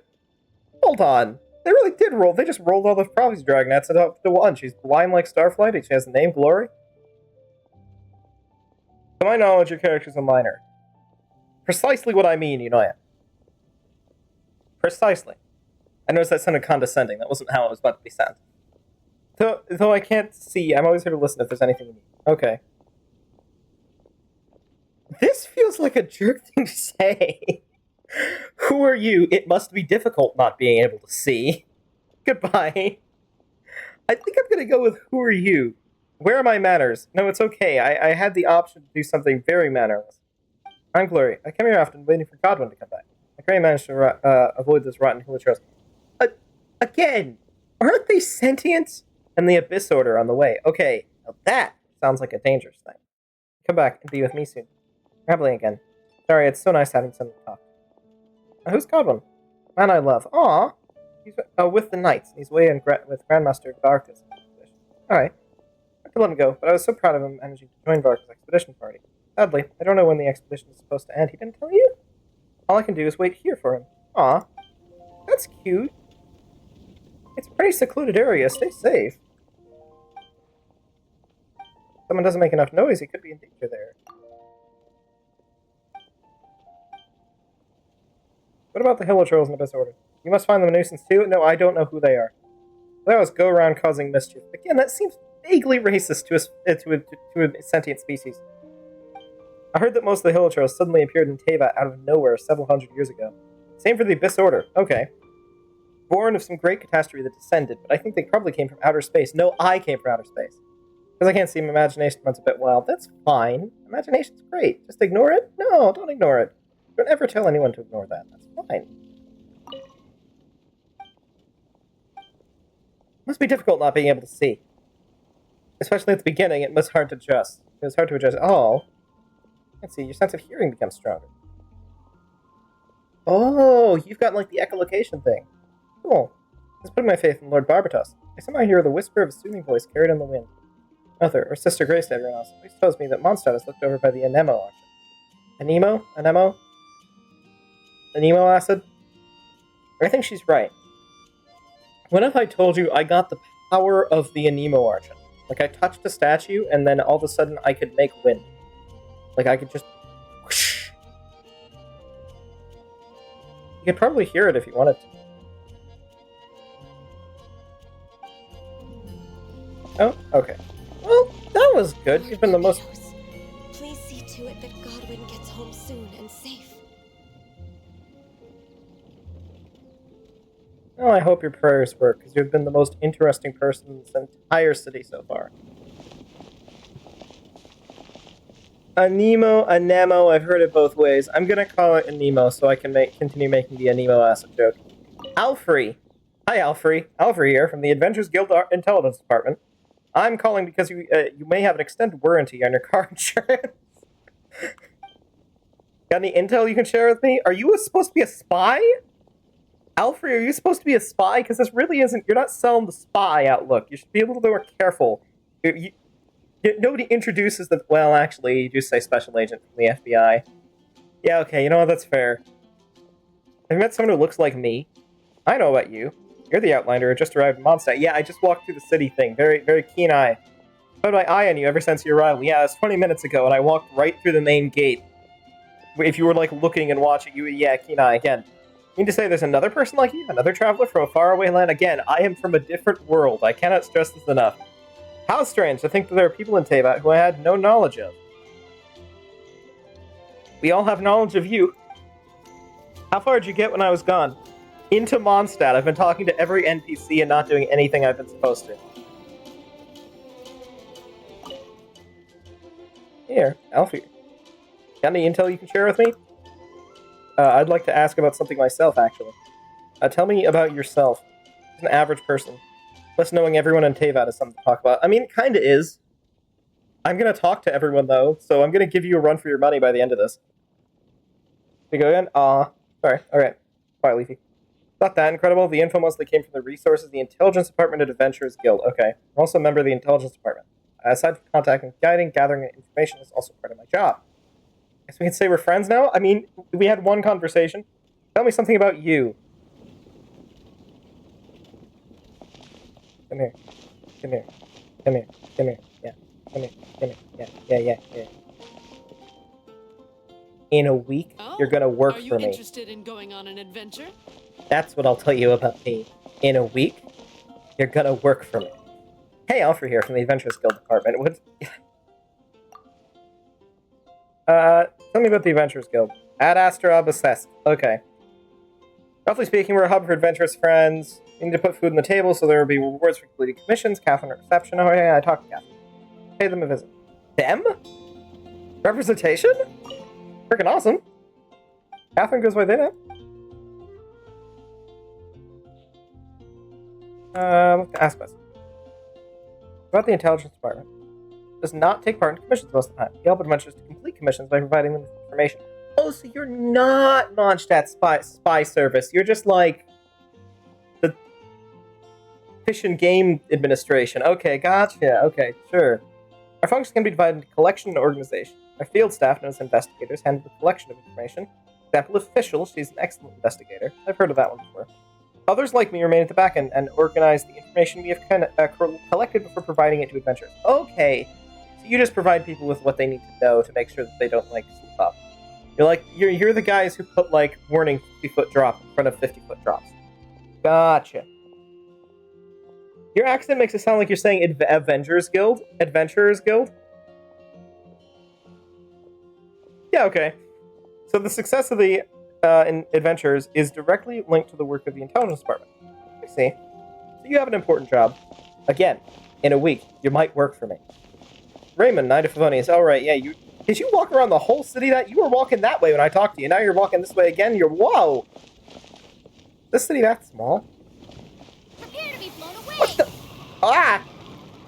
Hold on. They really did roll. They just rolled all those prophecy dragonets up to one. She's blind like Starflight. She has the name Glory. To my knowledge, your character's a minor. Precisely what I mean, Unoya. Precisely. I noticed that sounded condescending. That wasn't how it was about to be sent. Though I can't see, I'm always here to listen if there's anything you need. Okay. This feels like a jerk thing to say. Who are you? It must be difficult not being able to see. Goodbye. I think I'm gonna go with who are you? Where are my manners? No, it's okay. I had the option to do something very mannerless. I'm Glory. I come here often waiting for Godwin to come back. I can't manage to avoid this rotten Hulatrose. Again! Aren't they sentient? And the Abyss Order on the way. Okay, now that sounds like a dangerous thing. Come back and be with me soon. Rambling again. Sorry, it's so nice having someone to talk. Who's Godwin? Man I love. Aw! He's with the Knights. He's away with Grandmaster Varka's expedition. Alright. I could let him go, but I was so proud of him managing to join Varka's expedition party. Sadly, I don't know when the expedition is supposed to end. He didn't tell you? All I can do is wait here for him. Aw. That's cute. It's a pretty secluded area. Stay safe. If someone doesn't make enough noise, he could be in danger there. What about the Hilichurls and Abyss Order? You must find them a nuisance too? No, I don't know who they are. They always go around causing mischief. Again, that seems vaguely racist to a sentient species. I heard that most of the Hilichurls suddenly appeared in Teyvat out of nowhere several hundred years ago. Same for the Abyss Order. Okay. born of some great catastrophe that descended, but I think they probably came from outer space. No, I came from outer space. Because I can't see, my imagination runs a bit wild. That's fine. Imagination's great. Just ignore it? No, don't ignore it. Don't ever tell anyone to ignore that. That's fine. It must be difficult not being able to see. Especially at the beginning, it was hard to adjust. It was hard to adjust. Oh. Let's see, your sense of hearing becomes stronger. Oh, you've got like the echolocation thing. Cool. Just putting my faith in Lord Barbatos. I somehow hear the whisper of a soothing voice carried on the wind. Mother, or Sister Grace to everyone else, always tells me that Mondstadt is looked over by the Anemo auction. Anemo? Anemo? Anemo acid? I think she's right. What if I told you I got the power of the Anemo Archon? Like, I touched a statue, and then all of a sudden I could make wind. Like, I could just... whoosh. You could probably hear it if you wanted to. Oh, okay. Well, that was good. You've been the most... Please see to it that Godwin gets home soon and safe. Well, I hope your prayers work, because you've been the most interesting person in this entire city so far. Anemo, I've heard it both ways. I'm gonna call it Anemo so I can continue making the Anemo acid joke. Alfrey! Hi, Alfrey. Alfrey here from the Adventures Guild Intelligence Department. I'm calling because you may have an extended warranty on your car insurance. Got any intel you can share with me? Are you supposed to be a spy? Alfrey, are you supposed to be a spy? Because this really isn't... You're not selling the spy outlook. You should be a little bit more careful. Nobody introduces the... Well, actually, you do say special agent from the FBI. Yeah, okay, you know what? That's fair. Have you met someone who looks like me? I know about you. You're the outliner who just arrived in Mondstadt. Yeah, I just walked through the city thing. Very, very keen eye. I've had my eye on you ever since your arrival. Yeah, it was 20 minutes ago, and I walked right through the main gate. If you were, like, looking and watching, yeah, keen eye, again. You mean to say there's another person like you? Another traveler from a faraway land? Again, I am from a different world. I cannot stress this enough. How strange to think that there are people in Teyvat who I had no knowledge of. We all have knowledge of you. How far did you get when I was gone? Into Mondstadt. I've been talking to every NPC and not doing anything I've been supposed to. Here, Alfie. Got any intel you can share with me? I'd like to ask about something myself, actually. Tell me about yourself. As an average person. Less knowing everyone in Teyvat is something to talk about. I mean, it kinda is. I'm gonna talk to everyone, though, so I'm gonna give you a run for your money by the end of this. We go again? Sorry. Alright. Bye, Leafy. Not that incredible. The info mostly came from the resources, the Intelligence Department of Adventurers Guild. Okay. I'm also a member of the Intelligence Department. Aside from contacting, guiding, gathering information is also part of my job. Guess we can say we're friends now? I mean, we had one conversation. Tell me something about you. Come here. Come here. Come here. Come here. Yeah. Come here. Come here. Yeah. In a week, you're gonna work for me. Are you interested in going on an adventure? That's what I'll tell you about me. In a week, you're gonna work for me. Hey, Alfred here from the Adventurers Guild Department. What? Tell me about the Adventurers Guild. Ad Astra Obsessed. Okay. Roughly speaking, we're a hub for adventurous friends. We need to put food on the table, so there will be rewards for completing commissions. Catherine at reception. Oh, yeah, I talked to Catherine. Pay them a visit. Them? Representation? Freaking awesome. Catherine goes by they now. Ask us. About the Intelligence Department. Does not take part in commissions most of the time. You help adventurers to complete commissions by providing them with information. Oh, so you're not Mondstadt spy service. You're just like the Fish and Game Administration. Okay, gotcha. Okay, sure. Our functions can be divided into collection and organization. Our field staff, known as investigators, handle the collection of information. For example, Official, she's an excellent investigator. I've heard of that one before. Others like me remain at the back end and organize the information we have collected before providing it to adventurers. Okay, so you just provide people with what they need to know to make sure that they don't, like, slip up. You're the guys who put, like, warning 50-foot drop in front of 50-foot drops. Gotcha. Your accent makes it sound like you're saying Avengers Guild? Adventurers Guild? Yeah, okay. So the success of the adventures is directly linked to the work of the Intelligence Department. I see. So you have an important job. Again, in a week, you might work for me. Raymond, Knight of Favonius. Alright, yeah, did you walk around the whole city that? You were walking that way when I talked to you. Now you're walking this way again. Whoa! This city that small? Prepare to be blown away. What the? Ah!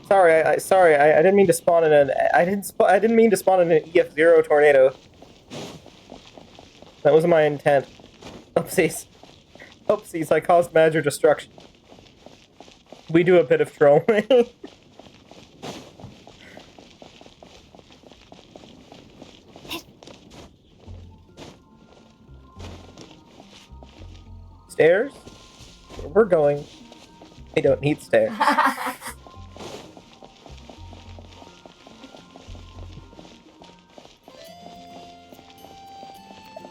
Sorry, I didn't mean to spawn in an. I didn't mean to spawn in an EF0 tornado. That wasn't my intent. Oopsies. Oopsies, I caused major destruction. We do a bit of trolling. Stairs? Where we're going. We don't need stairs.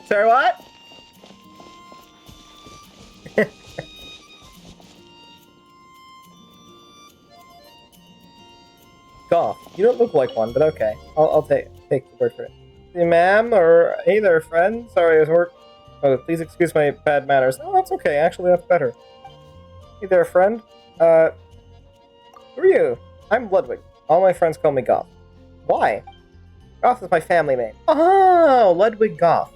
Sorry, what? Goth. You don't look like one, but okay. I'll take the word for it. Hey, ma'am, or hey there, friend. Sorry, I was work. Oh, please excuse my bad manners. No, that's okay. Actually, that's better. Hey there, friend. Who are you? I'm Ludwig. All my friends call me Goth. Why? Goth is my family name. Oh, Ludwig Goth.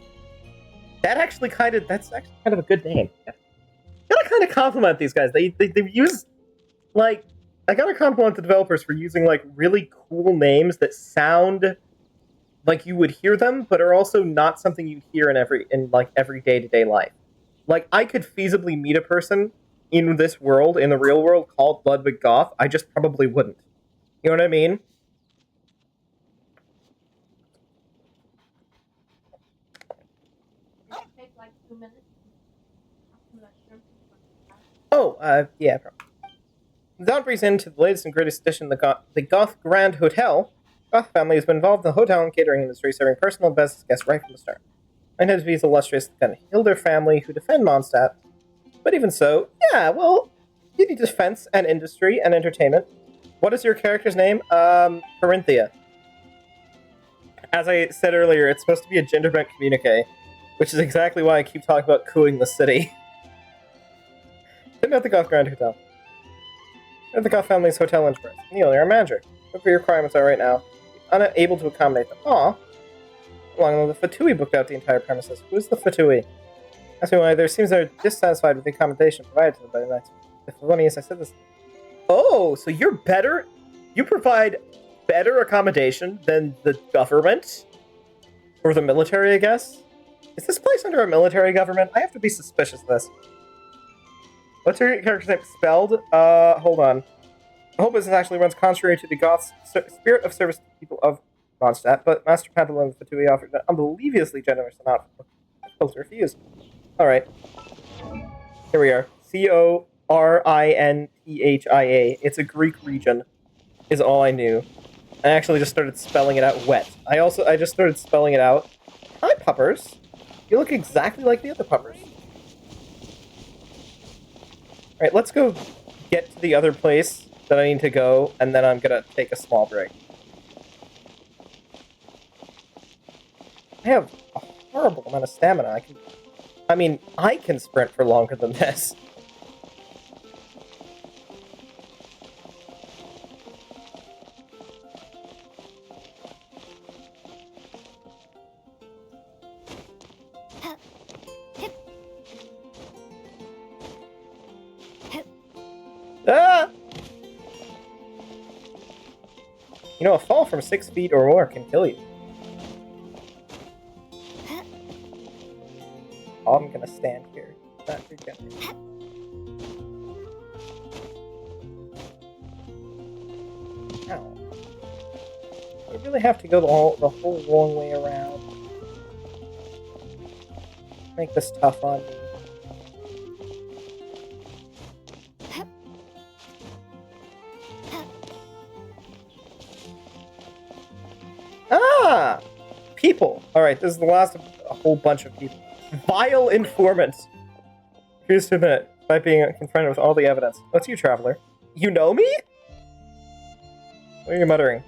That's actually kind of a good name. Gotta kind of compliment these guys. They use, like, I gotta compliment the developers for using, like, really cool names that sound like you would hear them, but are also not something you hear in every day-to-day life. Like, I could feasibly meet a person in this world, in the real world, called Ludwig Goth. I just probably wouldn't. You know what I mean? Oh, yeah, probably. Without breeze into the latest and greatest edition of the Goth Grand Hotel, Goth family has been involved in the hotel and catering industry, serving personal business guests right from the start. I intend to be the illustrious Hilder family who defend Mondstadt. But even so, yeah, well, you need defense and industry and entertainment. What is your character's name? Corinthia. As I said earlier, it's supposed to be a gender-bent communique, which is exactly why I keep talking about cooing the city. Sitting at the Goth Grand Hotel. At the Goth family's hotel enterprise. Neil, you're a manager. Whatever your requirements are right now, unable to accommodate them. Aw. Along with the Fatui booked out the entire premises. Who's the Fatui? Ask me why. There seems they're dissatisfied with the accommodation provided to them by the Knights. The Favonius, I said this. Oh, so you're better? You provide better accommodation than the government? Or the military, I guess? Is this place under a military government? I have to be suspicious of this. What's your character's name spelled? Hold on. The whole business actually runs contrary to the Goth's spirit of service to the people of Mondstadt, but Master Pantaloon and Fatui offered an unbelieviously generous amount of difficult to refuse. Alright. Here we are. Corinthia. It's a Greek region, is all I knew. I actually just started spelling it out wet. I just started spelling it out. Hi, puppers. You look exactly like the other puppers. Alright, let's go get to the other place that I need to go, and then I'm gonna take a small break. I have a horrible amount of stamina. I can sprint for longer than this. Ah! You know, a fall from 6 feet or more can kill you. Oh, I'm gonna stand here. Not regenerate. Ow. I really have to go the whole long way around. Make this tough on me. Ah! People! Alright, this is the last of a whole bunch of people. Vile informants! Refuse to admit, despite being confronted with all the evidence. What's you, Traveler? You know me? What are you muttering?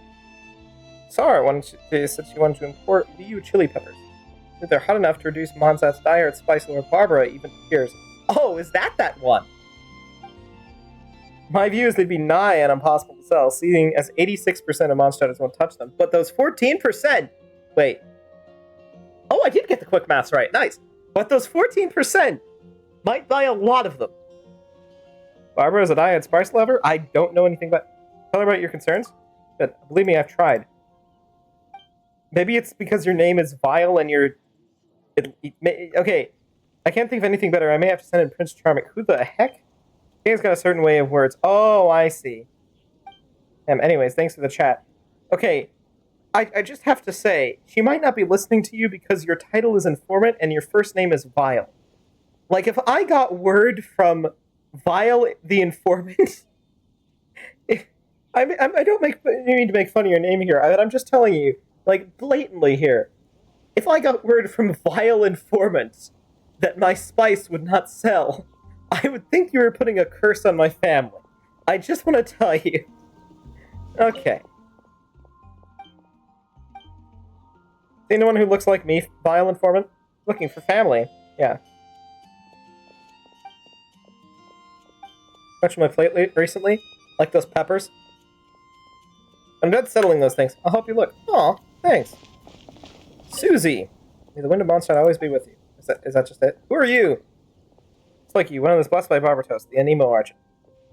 Sarah said she wanted to import VU chili peppers. If they're hot enough to reduce Mondstadt's diet, Spice Lord Barbara even appears. Oh, is that one? My view is they'd be nigh and impossible to sell, seeing as 86% of Mondstadters won't touch them. But those 14%... Wait. Oh, I did get the quick maths right. Nice. But those 14% might buy a lot of them. Barbara is a diet spice lover? I don't know anything about... Tell her about your concerns. But believe me, I've tried. Maybe it's because your name is Vile and you're... Okay. I can't think of anything better. I may have to send in Prince Charming. Who the heck? He's got a certain way of words. Oh, I see. Anyways, thanks for the chat. Okay, I just have to say, she might not be listening to you because your title is Informant and your first name is Vile. Like, if I got word from Vile the Informant... I don't mean to make fun of your name here, I'm just telling you, like, blatantly here. If I got word from Vile Informant that my spice would not sell... I would think you were putting a curse on my family. I just want to tell you. Okay. Anyone who looks like me, Vile Informant? Looking for family. Yeah. Much on my plate recently? Like those peppers? I'm done settling those things. I'll help you look. Aw, thanks. Susie. May the wind of Mondstadt always be with you. Is that just it? Who are you? It's like you, one of those blessed by Barbatos, the Anemo Argent.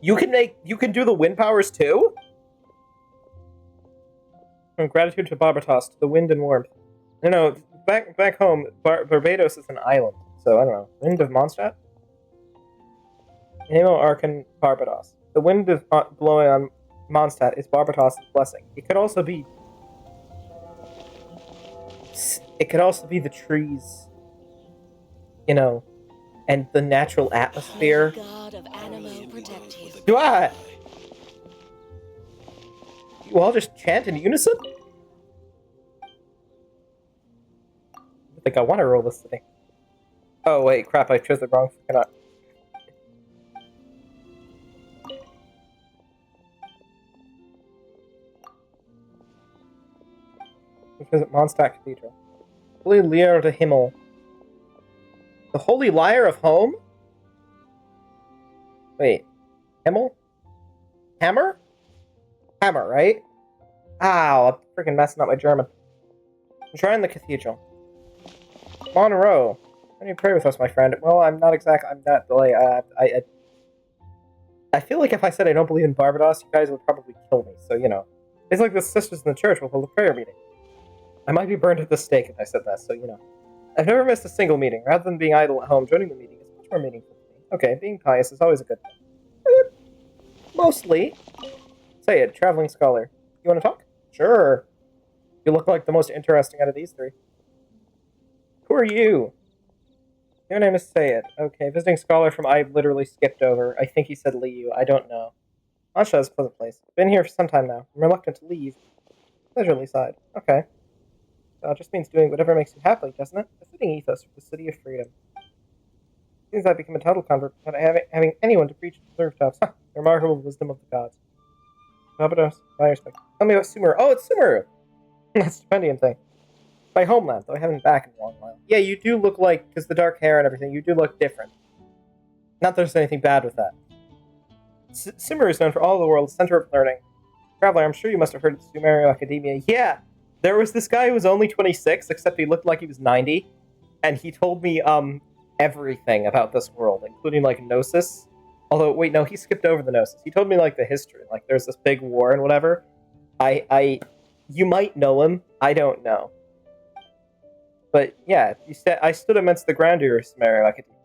You can do the wind powers too? From gratitude to Barbatos, to the wind and warmth. No, back home, Barbados is an island, so I don't know. Wind of Mondstadt? Anemo Archon Barbados. The wind of blowing on Mondstadt is Barbatos' blessing. It could also be the trees, you know, and the natural atmosphere. God of Anemo protect you. Do I? You all just chant in unison? I think I want to roll this today. Oh wait, crap! I chose the wrong freaking up. Visit Mondstadt Cathedral. Holy Lyre de Himmel. The Holy Lyre of Home? Wait. Himmel? Hammer? Hammer, right? Ow, I'm freaking messing up my German. Shrine the Cathedral. Monroe. Why don't you pray with us, my friend? Well, I'm not, like, I feel like if I said I don't believe in Barbados, you guys would probably kill me, so, you know. It's like the sisters in the church will hold a prayer meeting. I might be burned at the stake if I said that, so, you know. I've never missed a single meeting. Rather than being idle at home, joining the meeting is much more meaningful to me. Okay, being pious is always a good thing. Mostly. Say it, traveling scholar. You want to talk? Sure. You look like the most interesting out of these three. Who are you? Your name is Sayed. Okay, visiting scholar from I literally skipped over. I think he said Liu. I don't know. Ansha is a pleasant place. Been here for some time now. I'm reluctant to leave. Leisurely sighed. Okay. It just means doing whatever makes you happy, doesn't it? A fitting ethos for the city of freedom. Seems I've become a total convert without having anyone to preach to the rooftops. The remarkable wisdom of the gods. Barbados, my respect. Tell me about Sumeru. Oh, it's Sumeru! That stipendium thing. My homeland, though I haven't been back in a long while. Yeah, you do look like, because the dark hair and everything, you do look different. Not that there's anything bad with that. Sumeru is known for all the world's center of learning. Traveler, I'm sure you must have heard of Sumeru Academia. Yeah! There was this guy who was only 26, except he looked like he was 90, and he told me, everything about this world, including, like, Gnosis. Although, wait, no, he skipped over the Gnosis. He told me, like, the history. Like, there's this big war and whatever. You might know him. I don't know. But, yeah, I stood amidst the grandeur of Sumeru Academia.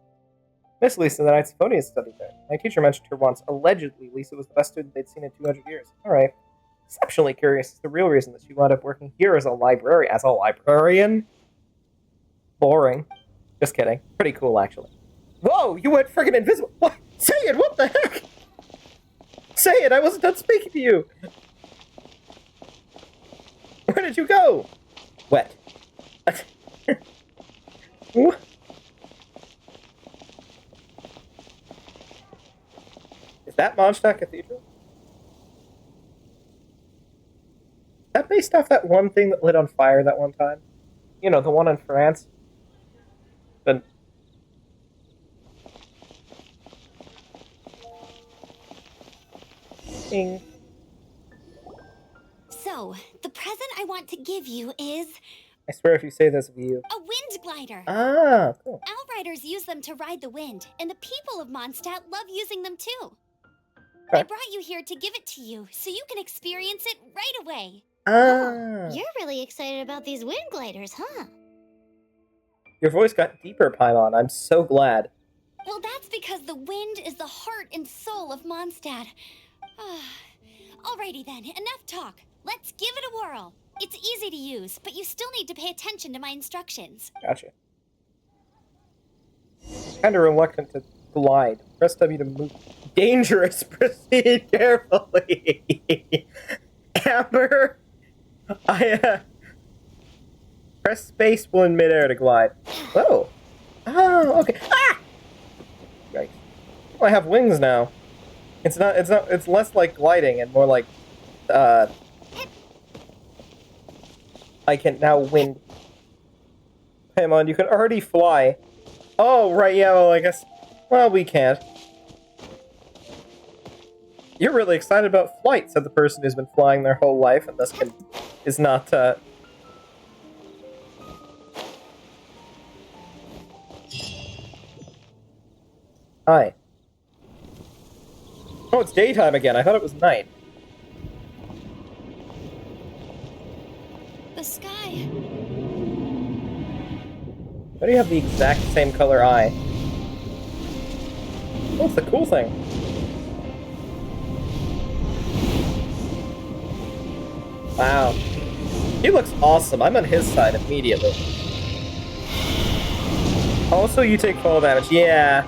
Miss Lisa, the Knights of Phoenix, studied there. My teacher mentioned her once. Allegedly, Lisa was the best student they'd seen in 200 years. Alright. Exceptionally curious is the real reason that she wound up working here as a librarian. As a librarian? Boring. Just kidding. Pretty cool, actually. Whoa, you went friggin' invisible. What? Say it, what the heck? Say it, I wasn't done speaking to you. Where did you go? Wet. What? Is that Mondstadt Cathedral? Is that based off that one thing that lit on fire that one time? You know, the one in France? But... King. So, the present I want to give you is I swear if you say this of you. a wind glider. Ah, cool. Outriders use them to ride the wind, and the people of Mondstadt love using them too. Okay. I brought you here to give it to you, so you can experience it right away. Ah. You're really excited about these wind gliders, huh? Your voice got deeper, Paimon. I'm so glad. Well, that's because the wind is the heart and soul of Mondstadt. Alrighty then, enough talk. Let's give it a whirl. It's easy to use, but you still need to pay attention to my instructions. Gotcha. Kind of reluctant to glide. Press W to move. Dangerous. Proceed carefully. Amber, press space while in midair to glide. Oh. Oh, okay. Ah! Right. Oh, I have wings now. It's less like gliding and more like, I can now wind. Paimon, you can already fly. Oh, right, yeah, well, I guess... Well, we can't. You're really excited about flight, said the person who's been flying their whole life, and thus is not, Hi. Oh, it's daytime again. I thought it was night. The sky. Why do you have the exact same color eye? What's the cool thing? Wow. He looks awesome. I'm on his side immediately. Also, you take fall damage. Yeah.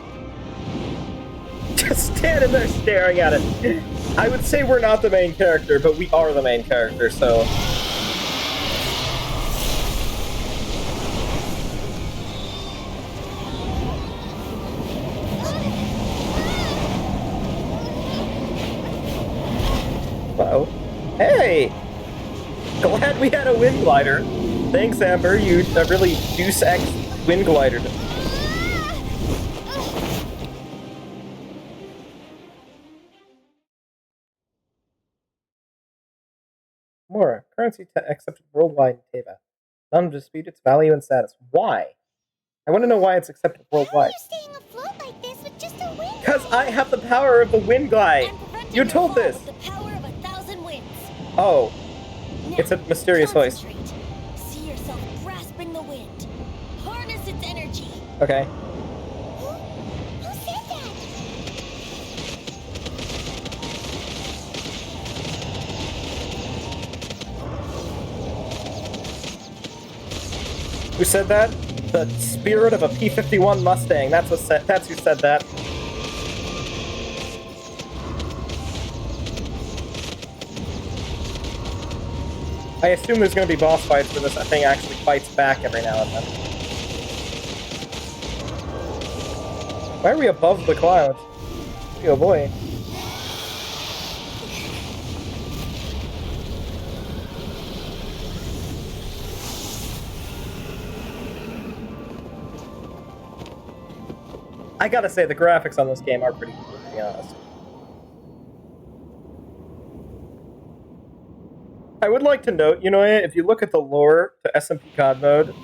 Just standing there staring at it. I would say we're not the main character, but we are the main character, so... Uh-oh. Hey! Glad we had a wind glider. Thanks, Amber. You really Deuce X wind glidered. More. Currency accepted worldwide in Teva. None dispute its value and status. Why? I want to know why it's accepted worldwide. How are you staying afloat like this with just a wind? Because I have the power of the wind glide. You're told this. The power of 1,000 winds. Oh. Now, It's a mysterious voice. concentrate. See yourself grasping the wind. Harness its energy. Okay. Who said that? Who said that? The spirit of a P-51 Mustang. That's who said that. I assume there's going to be boss fights where this thing actually fights back every now and then. Why are we above the clouds? Oh boy. I gotta say, the graphics on this game are pretty cool, to be honest. I would like to note, you know, if you look at the lore to SMP God Mode,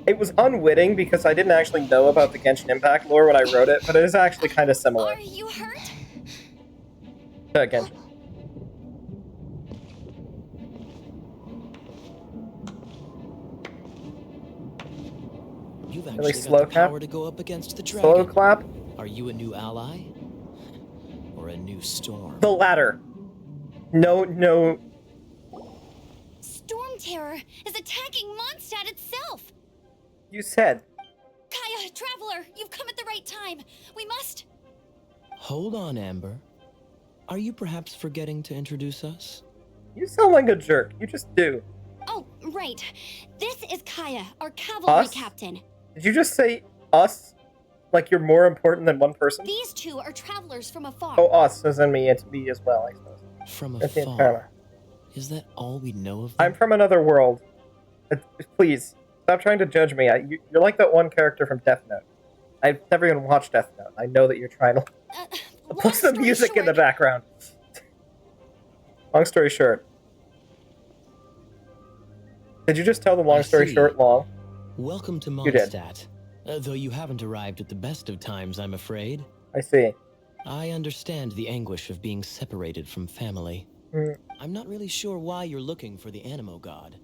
it was unwitting because I didn't actually know about the Genshin Impact lore when I wrote it, but it is actually kind of similar Are you hurt? to Genshin. You've Really actually slow got the clap? power to go up against the dragon. Slow clap? Are you a new ally? Or a new storm? The latter. No. Storm Terror is attacking Mondstadt itself. You said. Kaya, Traveler, you've come at the right time. We must... Hold on, Amber. Are you perhaps forgetting to introduce us? You sound like a jerk. You just do. Oh, right. This is Kaya, our cavalry Us? captain. Did you just say us? Like you're more important than one person? These two are travelers from afar. Oh, us, as in me. It's me as well, I suppose. From That's the afar. entire- Is that all we know of them? I'm from another world. Please, stop trying to judge me. You're like that one character from Death Note. I've never even watched Death Note. I know that you're trying to... Long What's the story music in the short, background? Long story short. Did you just tell the long story short long? Welcome to You did. Mondstadt. Though you haven't arrived at the best of times, I'm afraid. I see. I understand the anguish of being separated from family. I'm not really sure why you're looking for the Animo God.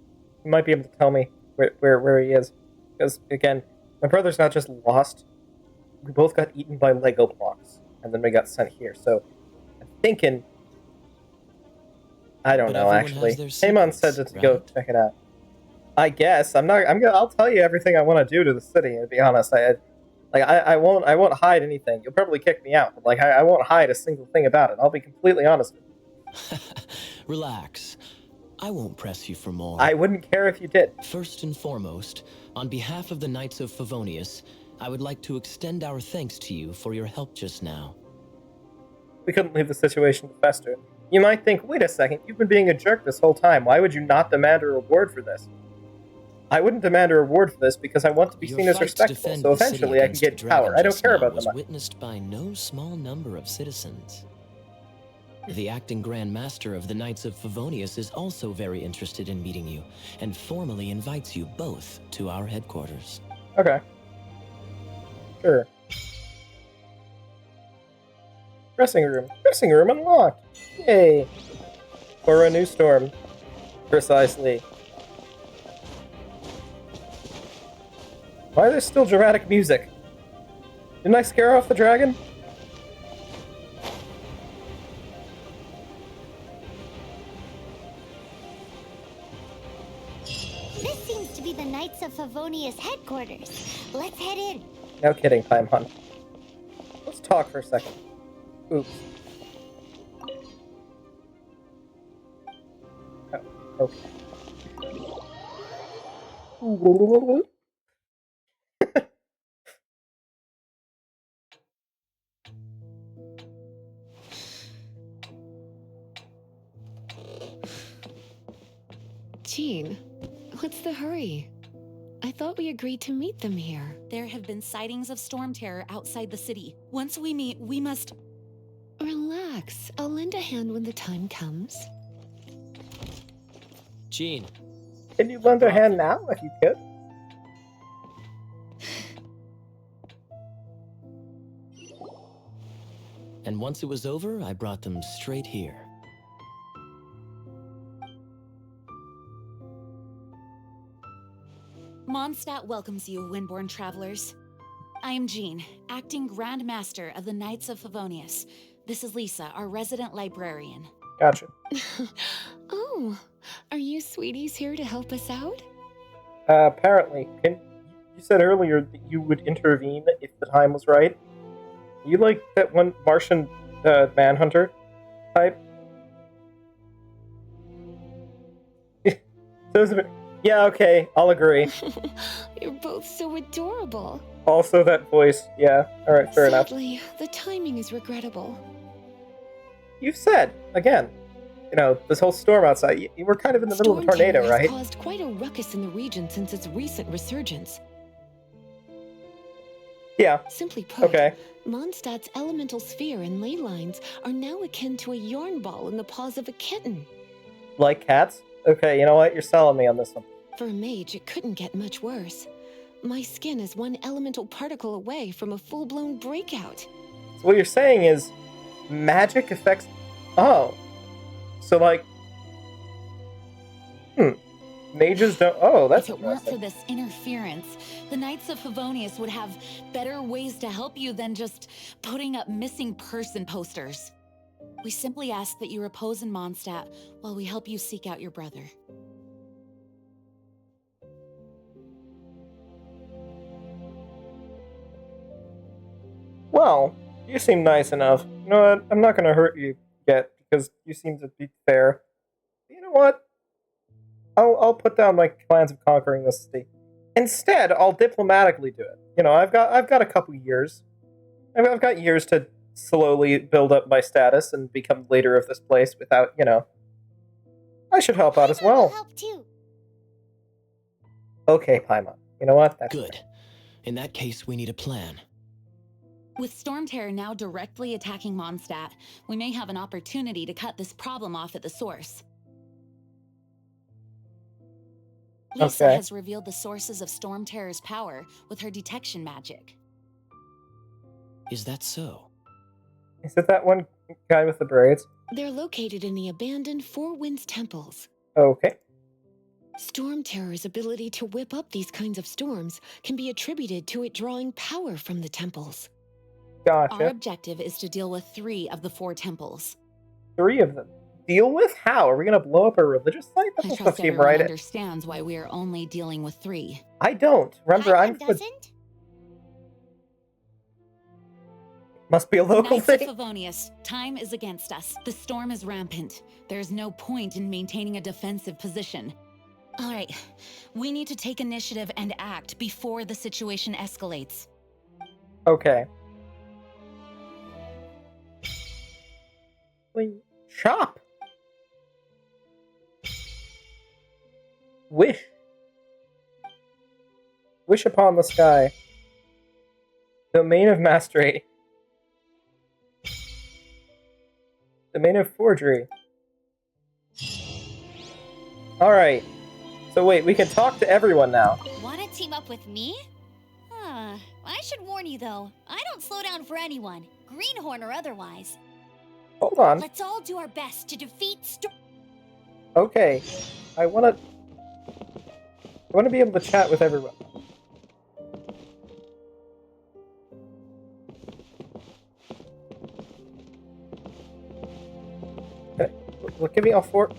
You might be able to tell me where he is. Because, again, my brother's not just lost. We both got eaten by Lego blocks. And then we got sent here. So, I'm thinking... I don't know, actually. Paimon said to go check it out. I guess. I'll tell you everything I want to do to the city, to be honest. I won't hide anything. You'll probably kick me out, but I won't hide a single thing about it. I'll be completely honest with you. Relax. I won't press you for more. I wouldn't care if you did. First and foremost, on behalf of the Knights of Favonius, I would like to extend our thanks to you for your help just now. We couldn't leave the situation to fester. You might think, wait a second, you've been being a jerk this whole time. Why would you not demand a reward for this? I wouldn't demand a reward for this because I want to be seen as respectful, so eventually I can get power. I don't care about the money. Witnessed by no small number of citizens. The acting Grand Master of the Knights of Favonius is also very interested in meeting you, and formally invites you both to our headquarters. Okay. Sure. Dressing room. Dressing room unlocked! Yay! For a new storm. Precisely. Why is there still dramatic music? Didn't I scare off the dragon? This seems to be the Knights of Favonius headquarters. Let's head in. No kidding, Paimon. Let's talk for a second. Oops. Oh, okay. Jean, what's the hurry? I thought we agreed to meet them here. There have been sightings of storm terror outside the city. Once we meet, we must... Relax. I'll lend a hand when the time comes. Jean. Can you lend a hand now, if you could? And once it was over, I brought them straight here. Mondstadt welcomes you, Windborn travelers. I am Jean, acting Grand Master of the Knights of Favonius. This is Lisa, our resident librarian. Gotcha. Oh, are you sweeties here to help us out? Apparently. You said earlier that you would intervene if the time was right. You like that one Martian manhunter type? Yeah, okay, I'll agree. You're both so adorable. Also that voice, yeah. Alright, fair enough. Sadly, the timing is regrettable. You've said, again, you know, this whole storm outside, you were kind of in the middle of a tornado, right? Storm caused quite a ruckus in the region since its recent resurgence. Yeah. Simply put, okay. Mondstadt's elemental sphere and ley lines are now akin to a yarn ball in the paws of a kitten. Like cats? Okay, you know what? You're selling me on this one. For a mage, it couldn't get much worse. My skin is one elemental particle away from a full-blown breakout. So what you're saying is magic affects... Oh. So, like... Mages don't... Oh, that's If it weren't for this interference, the Knights of Favonius would have better ways to help you than just putting up missing person posters. We simply ask that you repose in Mondstadt while we help you seek out your brother. Well, you seem nice enough. You know what? I'm not going to hurt you yet, because you seem to be fair. You know what? I'll put down my plans of conquering this city. Instead, I'll diplomatically do it. You know, I've got a couple years. I've got years to slowly build up my status and become leader of this place without, you know... I should help out as well. Help too. Okay, Paimon. You know what? That's good. In that case, we need a plan. With Storm Terror now directly attacking Mondstadt, we may have an opportunity to cut this problem off at the source. Lisa has revealed the sources of Storm Terror's power with her detection magic. Is that so? Is it that one guy with the braids? They're located in the abandoned Four Winds temples. Okay. Storm Terror's ability to whip up these kinds of storms can be attributed to it drawing power from the temples. Gotcha. Our objective is to deal with 3 of the 4 temples. 3 of them. Deal with? How? Are we gonna blow up a religious site? That I doesn't trust seem everyone right. understands why we are only dealing with 3. I don't. Remember, I'm... doesn't? Must be a local Knights thing. of Favonius, time is against us. The storm is rampant. There's no point in maintaining a defensive position. All right, we need to take initiative and act before the situation escalates. Okay. Chop. Wish. Wish upon the sky. Domain of mastery. Domain of forgery. Alright. So wait, we can talk to everyone now. Want to team up with me? I should warn you though, I don't slow down for anyone, greenhorn or otherwise. Hold on. Let's all do our best to defeat Okay. I wanna be able to chat with everyone. Okay. Well, give me all 4.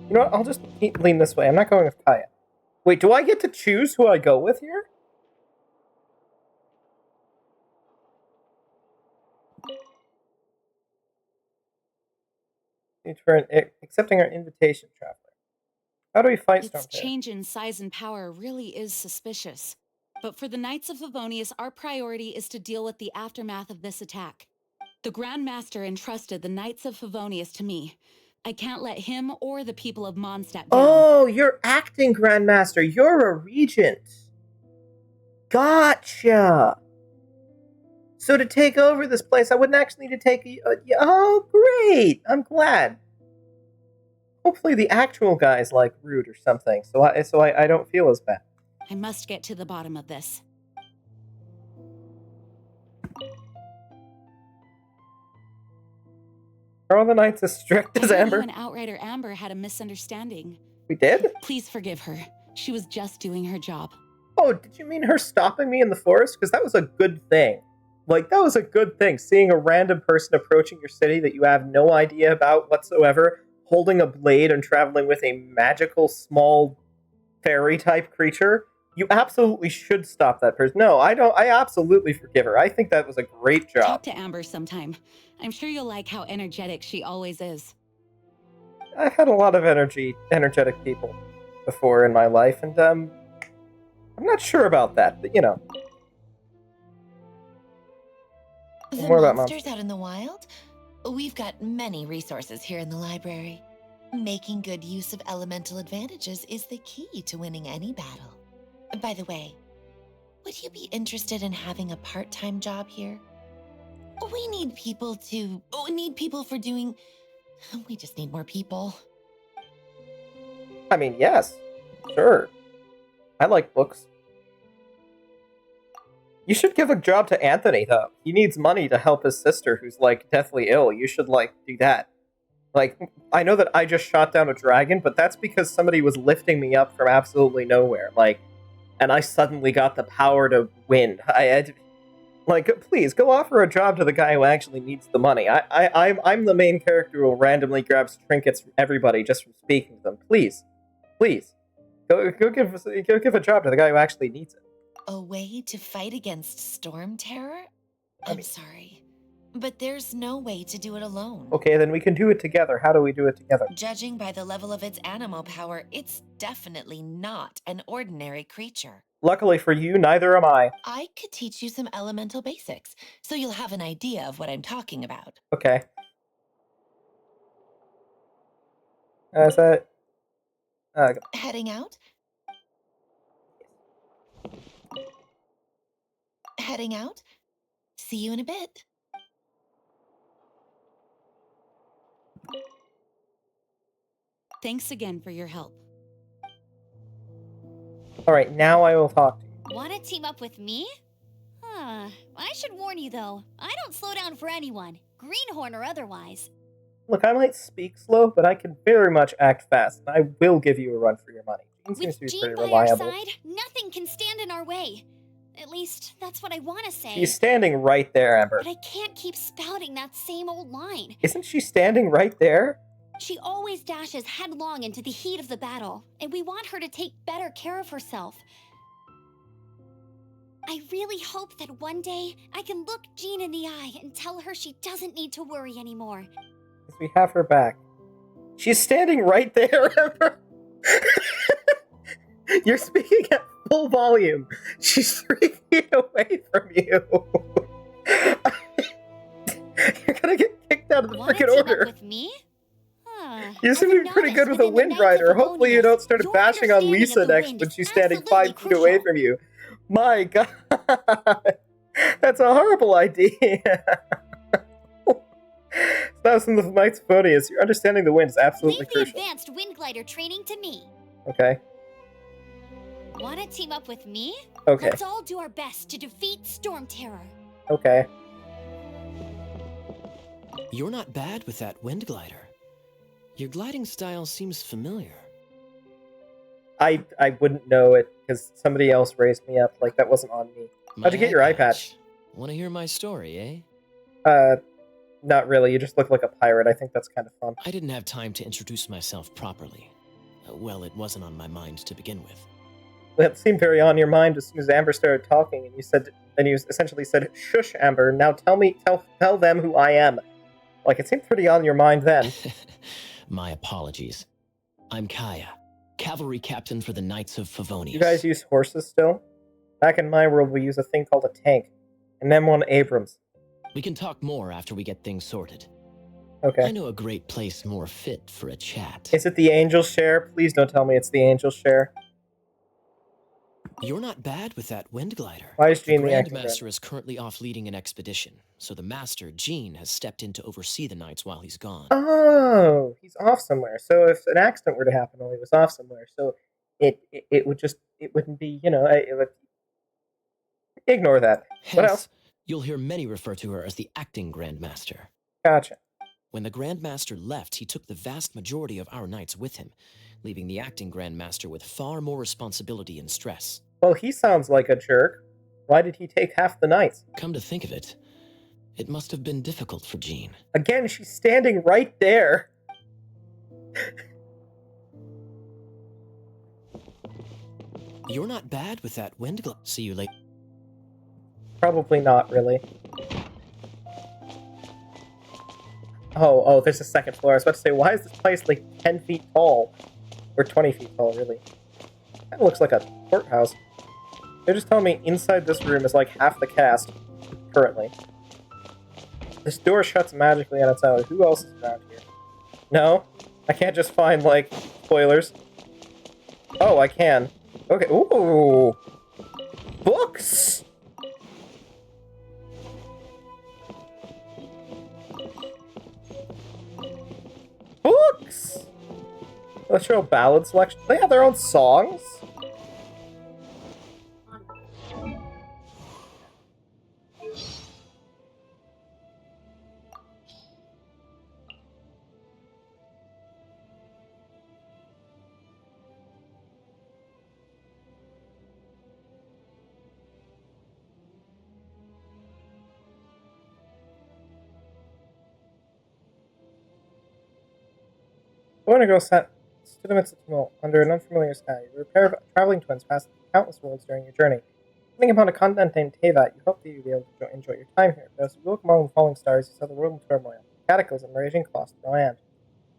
You know what? I'll just lean this way. I'm not going with Kaya. Wait, do I get to choose who I go with here? For accepting our invitation, Traveler. How do we fight Storm Its change in size and power really is suspicious. But for the Knights of Favonius, our priority is to deal with the aftermath of this attack. The Grand Master entrusted the Knights of Favonius to me. I can't let him or the people of Mondstadt down. Oh, you're acting Grandmaster. You're a regent. Gotcha. So to take over this place, I wouldn't actually need to take... oh, great. I'm glad. Hopefully the actual guy's like rude or something, so I don't feel as bad. I must get to the bottom of this. Are all the knights as strict as Amber? You and Outrider Amber had a misunderstanding. We did? Please forgive her. She was just doing her job. Oh, did you mean her stopping me in the forest? Because that was a good thing. Like, that was a good thing. Seeing a random person approaching your city that you have no idea about whatsoever, holding a blade and traveling with a magical, small, fairy-type creature, you absolutely should stop that person. No, I don't. I absolutely forgive her. I think that was a great job. Talk to Amber sometime. I'm sure you'll like how energetic she always is. I've had a lot of energetic people before in my life, and, I'm not sure about that, but, you know. The More about monsters out in the wild? We've got many resources here in the library. Making good use of elemental advantages is the key to winning any battle. By the way, would you be interested in having a part-time job here? We need people for doing... We just need more people. I mean, yes. Sure. I like books. You should give a job to Anthony, though. He needs money to help his sister, who's, like, deathly ill. You should, like, do that. Like, I know that I just shot down a dragon, but that's because somebody was lifting me up from absolutely nowhere. Like, and I suddenly got the power to win. Like, please, go offer a job to the guy who actually needs the money. I'm the main character who randomly grabs trinkets from everybody just from speaking to them. Please. Please. Go give a job to the guy who actually needs it. A way to fight against Storm Terror? I'm sorry, but there's no way to do it alone. Okay, then we can do it together. How do we do it together? Judging by the level of its animal power, it's definitely not an ordinary creature. Luckily for you, neither am I. I could teach you some elemental basics, so you'll have an idea of what I'm talking about. Okay. Is that... Heading out? heading out. See you in a bit. Thanks again for your help. Alright, now I will talk to you. Want to team up with me? I should warn you though, I don't slow down for anyone, greenhorn or otherwise. Look, I might speak slow, but I can very much act fast, and I will give you a run for your money. Jean seems to be With pretty Jean by our reliable. side, nothing can stand in our way. At least, that's what I want to say. She's standing right there, Amber. But I can't keep spouting that same old line. Isn't she standing right there? She always dashes headlong into the heat of the battle, and we want her to take better care of herself. I really hope that one day I can look Jean in the eye and tell her she doesn't need to worry anymore. Because we have her back. She's standing right there, Amber. You're speaking at full volume. She's 3 feet away from you. You're gonna get kicked out of the freaking order. With me? You seem to be pretty good with a Wind Rider. Hopefully you don't start bashing on Lisa next when she's standing 5 feet away from you. My god. That's a horrible idea. That from the Knights of Phoneus. Your understanding the wind is absolutely Leave crucial. the advanced wind glider training to me. Okay. Want to team up with me? Okay. Let's all do our best to defeat Storm Terror. Okay. You're not bad with that wind glider. Your gliding style seems familiar. I wouldn't know it because somebody else raised me up. Like, that wasn't on me. How'd you get your eye patch? Want to hear my story, eh? Not really. You just look like a pirate. I think that's kind of fun. I didn't have time to introduce myself properly. Well, it wasn't on my mind to begin with. That seemed very on your mind as soon as Amber started talking, and you essentially said, "Shush, Amber. Now tell them who I am." Like, it seemed pretty on your mind then. My apologies. I'm Kaya, cavalry captain for the Knights of Favonius. You guys use horses still? Back in my world, we use a thing called a tank. An M1 Abrams. We can talk more after we get things sorted. Okay. I know a great place more fit for a chat. Is it the Angel's Share? Please don't tell me it's the Angel's Share. You're not bad with that wind glider. Why is Jean the Grandmaster is currently off leading an expedition, so the Master, Jean, has stepped in to oversee the Knights while he's gone. Oh, he's off somewhere. So if an accident were to happen while he was off somewhere, so it wouldn't be, ignore that. Hence, What else? You'll hear many refer to her as the acting Grandmaster. Gotcha. When the Grandmaster left, he took the vast majority of our knights with him, leaving the acting Grandmaster with far more responsibility and stress. Well, he sounds like a jerk. Why did he take half the knights? Come to think of it, it must have been difficult for Jean. Again, she's standing right there. You're not bad with that wind glove. See you later. Probably not, really. Oh, there's a second floor. I was about to say, why is this place like 10 feet tall? Or 20 feet tall, really. That looks like a courthouse. They're just telling me inside this room is like half the cast, currently. This door shuts magically on its own. Who else is around here? No? I can't just find, like, spoilers. Oh, I can. Okay, ooh! Books! Books! Let's show ballad selection. They have their own songs? The Winter Girl stood amidst the tumult, under an unfamiliar sky. You were a pair of traveling twins passing countless worlds during your journey. Coming upon a continent named Tevat, you hoped that you'd be able to enjoy your time here, but as you look among the falling stars, you saw the world in turmoil, cataclysm raging across the land.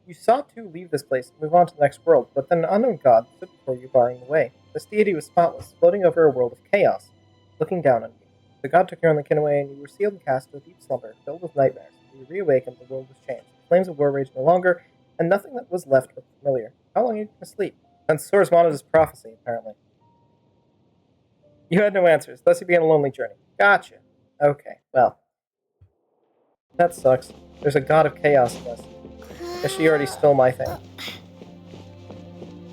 You sought to leave this place and move on to the next world, but then an unknown god stood before you, barring the way. This deity was spotless, floating over a world of chaos, looking down on you. The god took your only kin away, and you were sealed and cast to a deep slumber, filled with nightmares. When you reawakened, the world was changed. The flames of war raged no longer, and nothing that was left was familiar. How long are you going to sleep? And Sora's wanted his prophecy, apparently. You had no answers, thus you began a lonely journey. Gotcha. Okay, well. That sucks. There's a god of chaos in this. Guess she already stole my thing.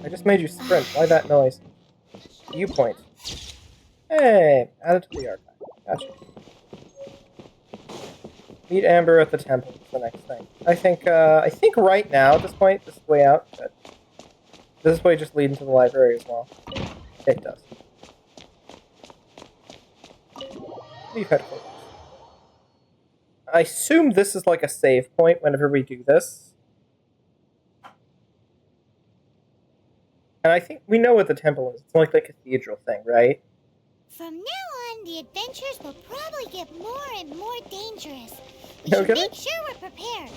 I just made you sprint. Why that noise? Viewpoint. Hey! Add it to the archive. Gotcha. Meet Amber at the temple. That's the next thing. I think right now, at this point, this is the way out, but does this way just lead into the library as well? It does. Leave headquarters. I assume this is like a save point whenever we do this. And I think we know what the temple is. It's like the cathedral thing, right? From now on, the adventures will probably get more and more dangerous. We No should kidding? make sure we're prepared.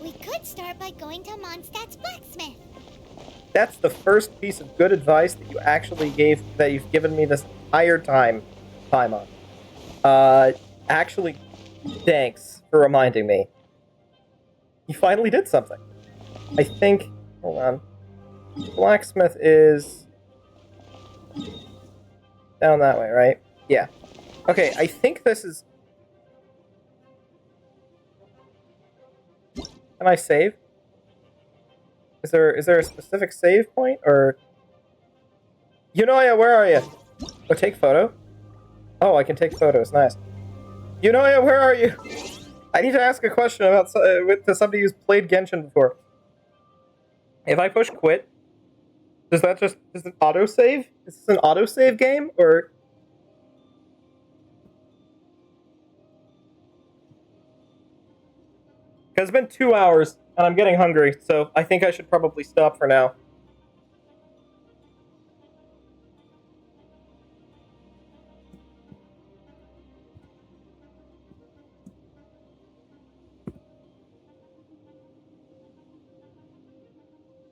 We could start by going to Mondstadt's blacksmith. That's the first piece of good advice that you actually gave, that you've given me this entire time on. Actually, thanks for reminding me. You finally did something. I think, hold on. Blacksmith is down that way, right? Yeah. Okay, I think this is... Can I save? Is there a specific save point, or... Yunoya, where are you? Oh, take photo? Oh, I can take photos, nice. Yunoya, where are you? I need to ask a question about to somebody who's played Genshin before. If I push quit, does it auto-save? Is this an auto-save game, or... Because it's been 2 hours, and I'm getting hungry, so I think I should probably stop for now.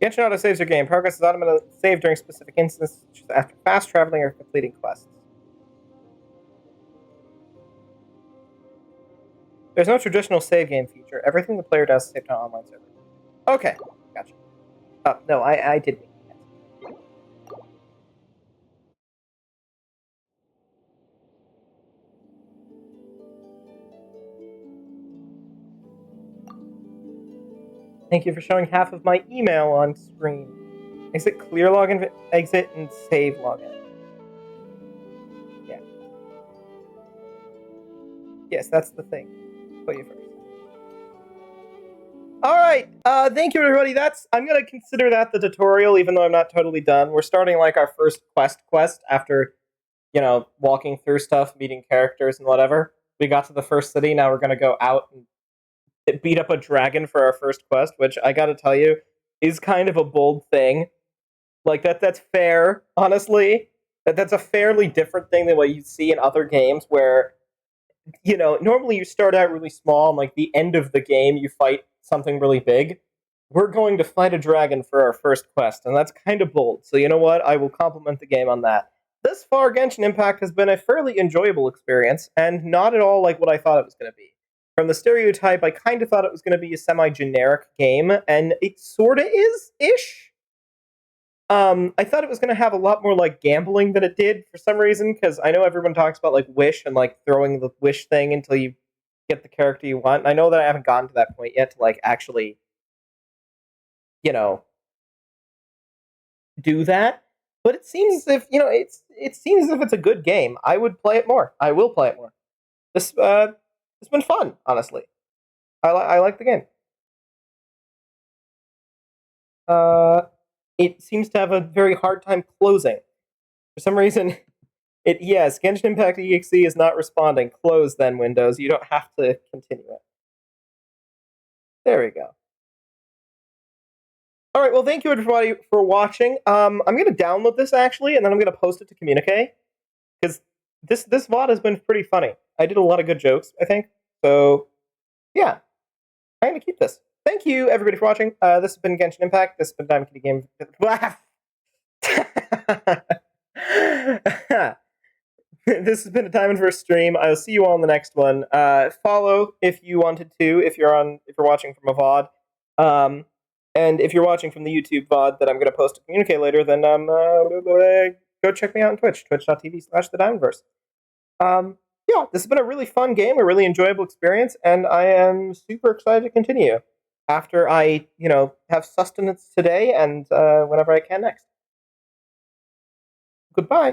Genshin auto-saves your game. Progress is automatically saved during specific instances, such as after fast traveling or completing quests. There's no traditional save game feature. Everything the player does is saved on an online server. Okay, gotcha. Oh, no, I did mean that. Thank you for showing half of my email on screen. Exit clear login, exit, and save login. Yeah. Yes, that's the thing. Put you first. Alright, thank you everybody. I'm gonna consider that the tutorial, even though I'm not totally done. We're starting like our first quest after, walking through stuff, meeting characters and whatever. We got to the first city, now we're gonna go out and beat up a dragon for our first quest, which I gotta tell you, is kind of a bold thing. Like, that's fair, honestly. That's a fairly different thing than what you see in other games where, normally you start out really small and, like, the end of the game you fight something really big. We're going to fight a dragon for our first quest, and that's kind of bold. So you know what? I will compliment the game on that. Thus far, Genshin Impact has been a fairly enjoyable experience, and not at all like what I thought it was going to be. From the stereotype, I kind of thought it was going to be a semi-generic game, and it sort of is-ish. I thought it was going to have a lot more, like, gambling than it did for some reason, because I know everyone talks about, like, Wish and, like, throwing the Wish thing until you get the character you want. And I know that I haven't gotten to that point yet to, like, actually, do that. But it seems as if, it seems as if it's a good game. I would play it more. I will play it more. It's been fun, honestly. I like the game. It seems to have a very hard time closing. For some reason, yes, Genshin Impact EXE is not responding. Close then, Windows. You don't have to continue it. There we go. Alright, well, thank you everybody for watching. I'm going to download this, actually, and then I'm going to post it to Communique. Because this VOD has been pretty funny. I did a lot of good jokes, I think. So, yeah. I'm going to keep this. Thank you, everybody, for watching. This has been Genshin Impact. This has been Diamond Kitty Game. This has been a Diamondverse stream. I'll see you all in the next one. Follow if you wanted to, if you're watching from a VOD. And if you're watching from the YouTube VOD that I'm going to post to Communique later, then go check me out on Twitch, twitch.tv/thediamondverse. Yeah, this has been a really fun game, a really enjoyable experience, and I am super excited to continue after I, have sustenance today and whenever I can next. Goodbye.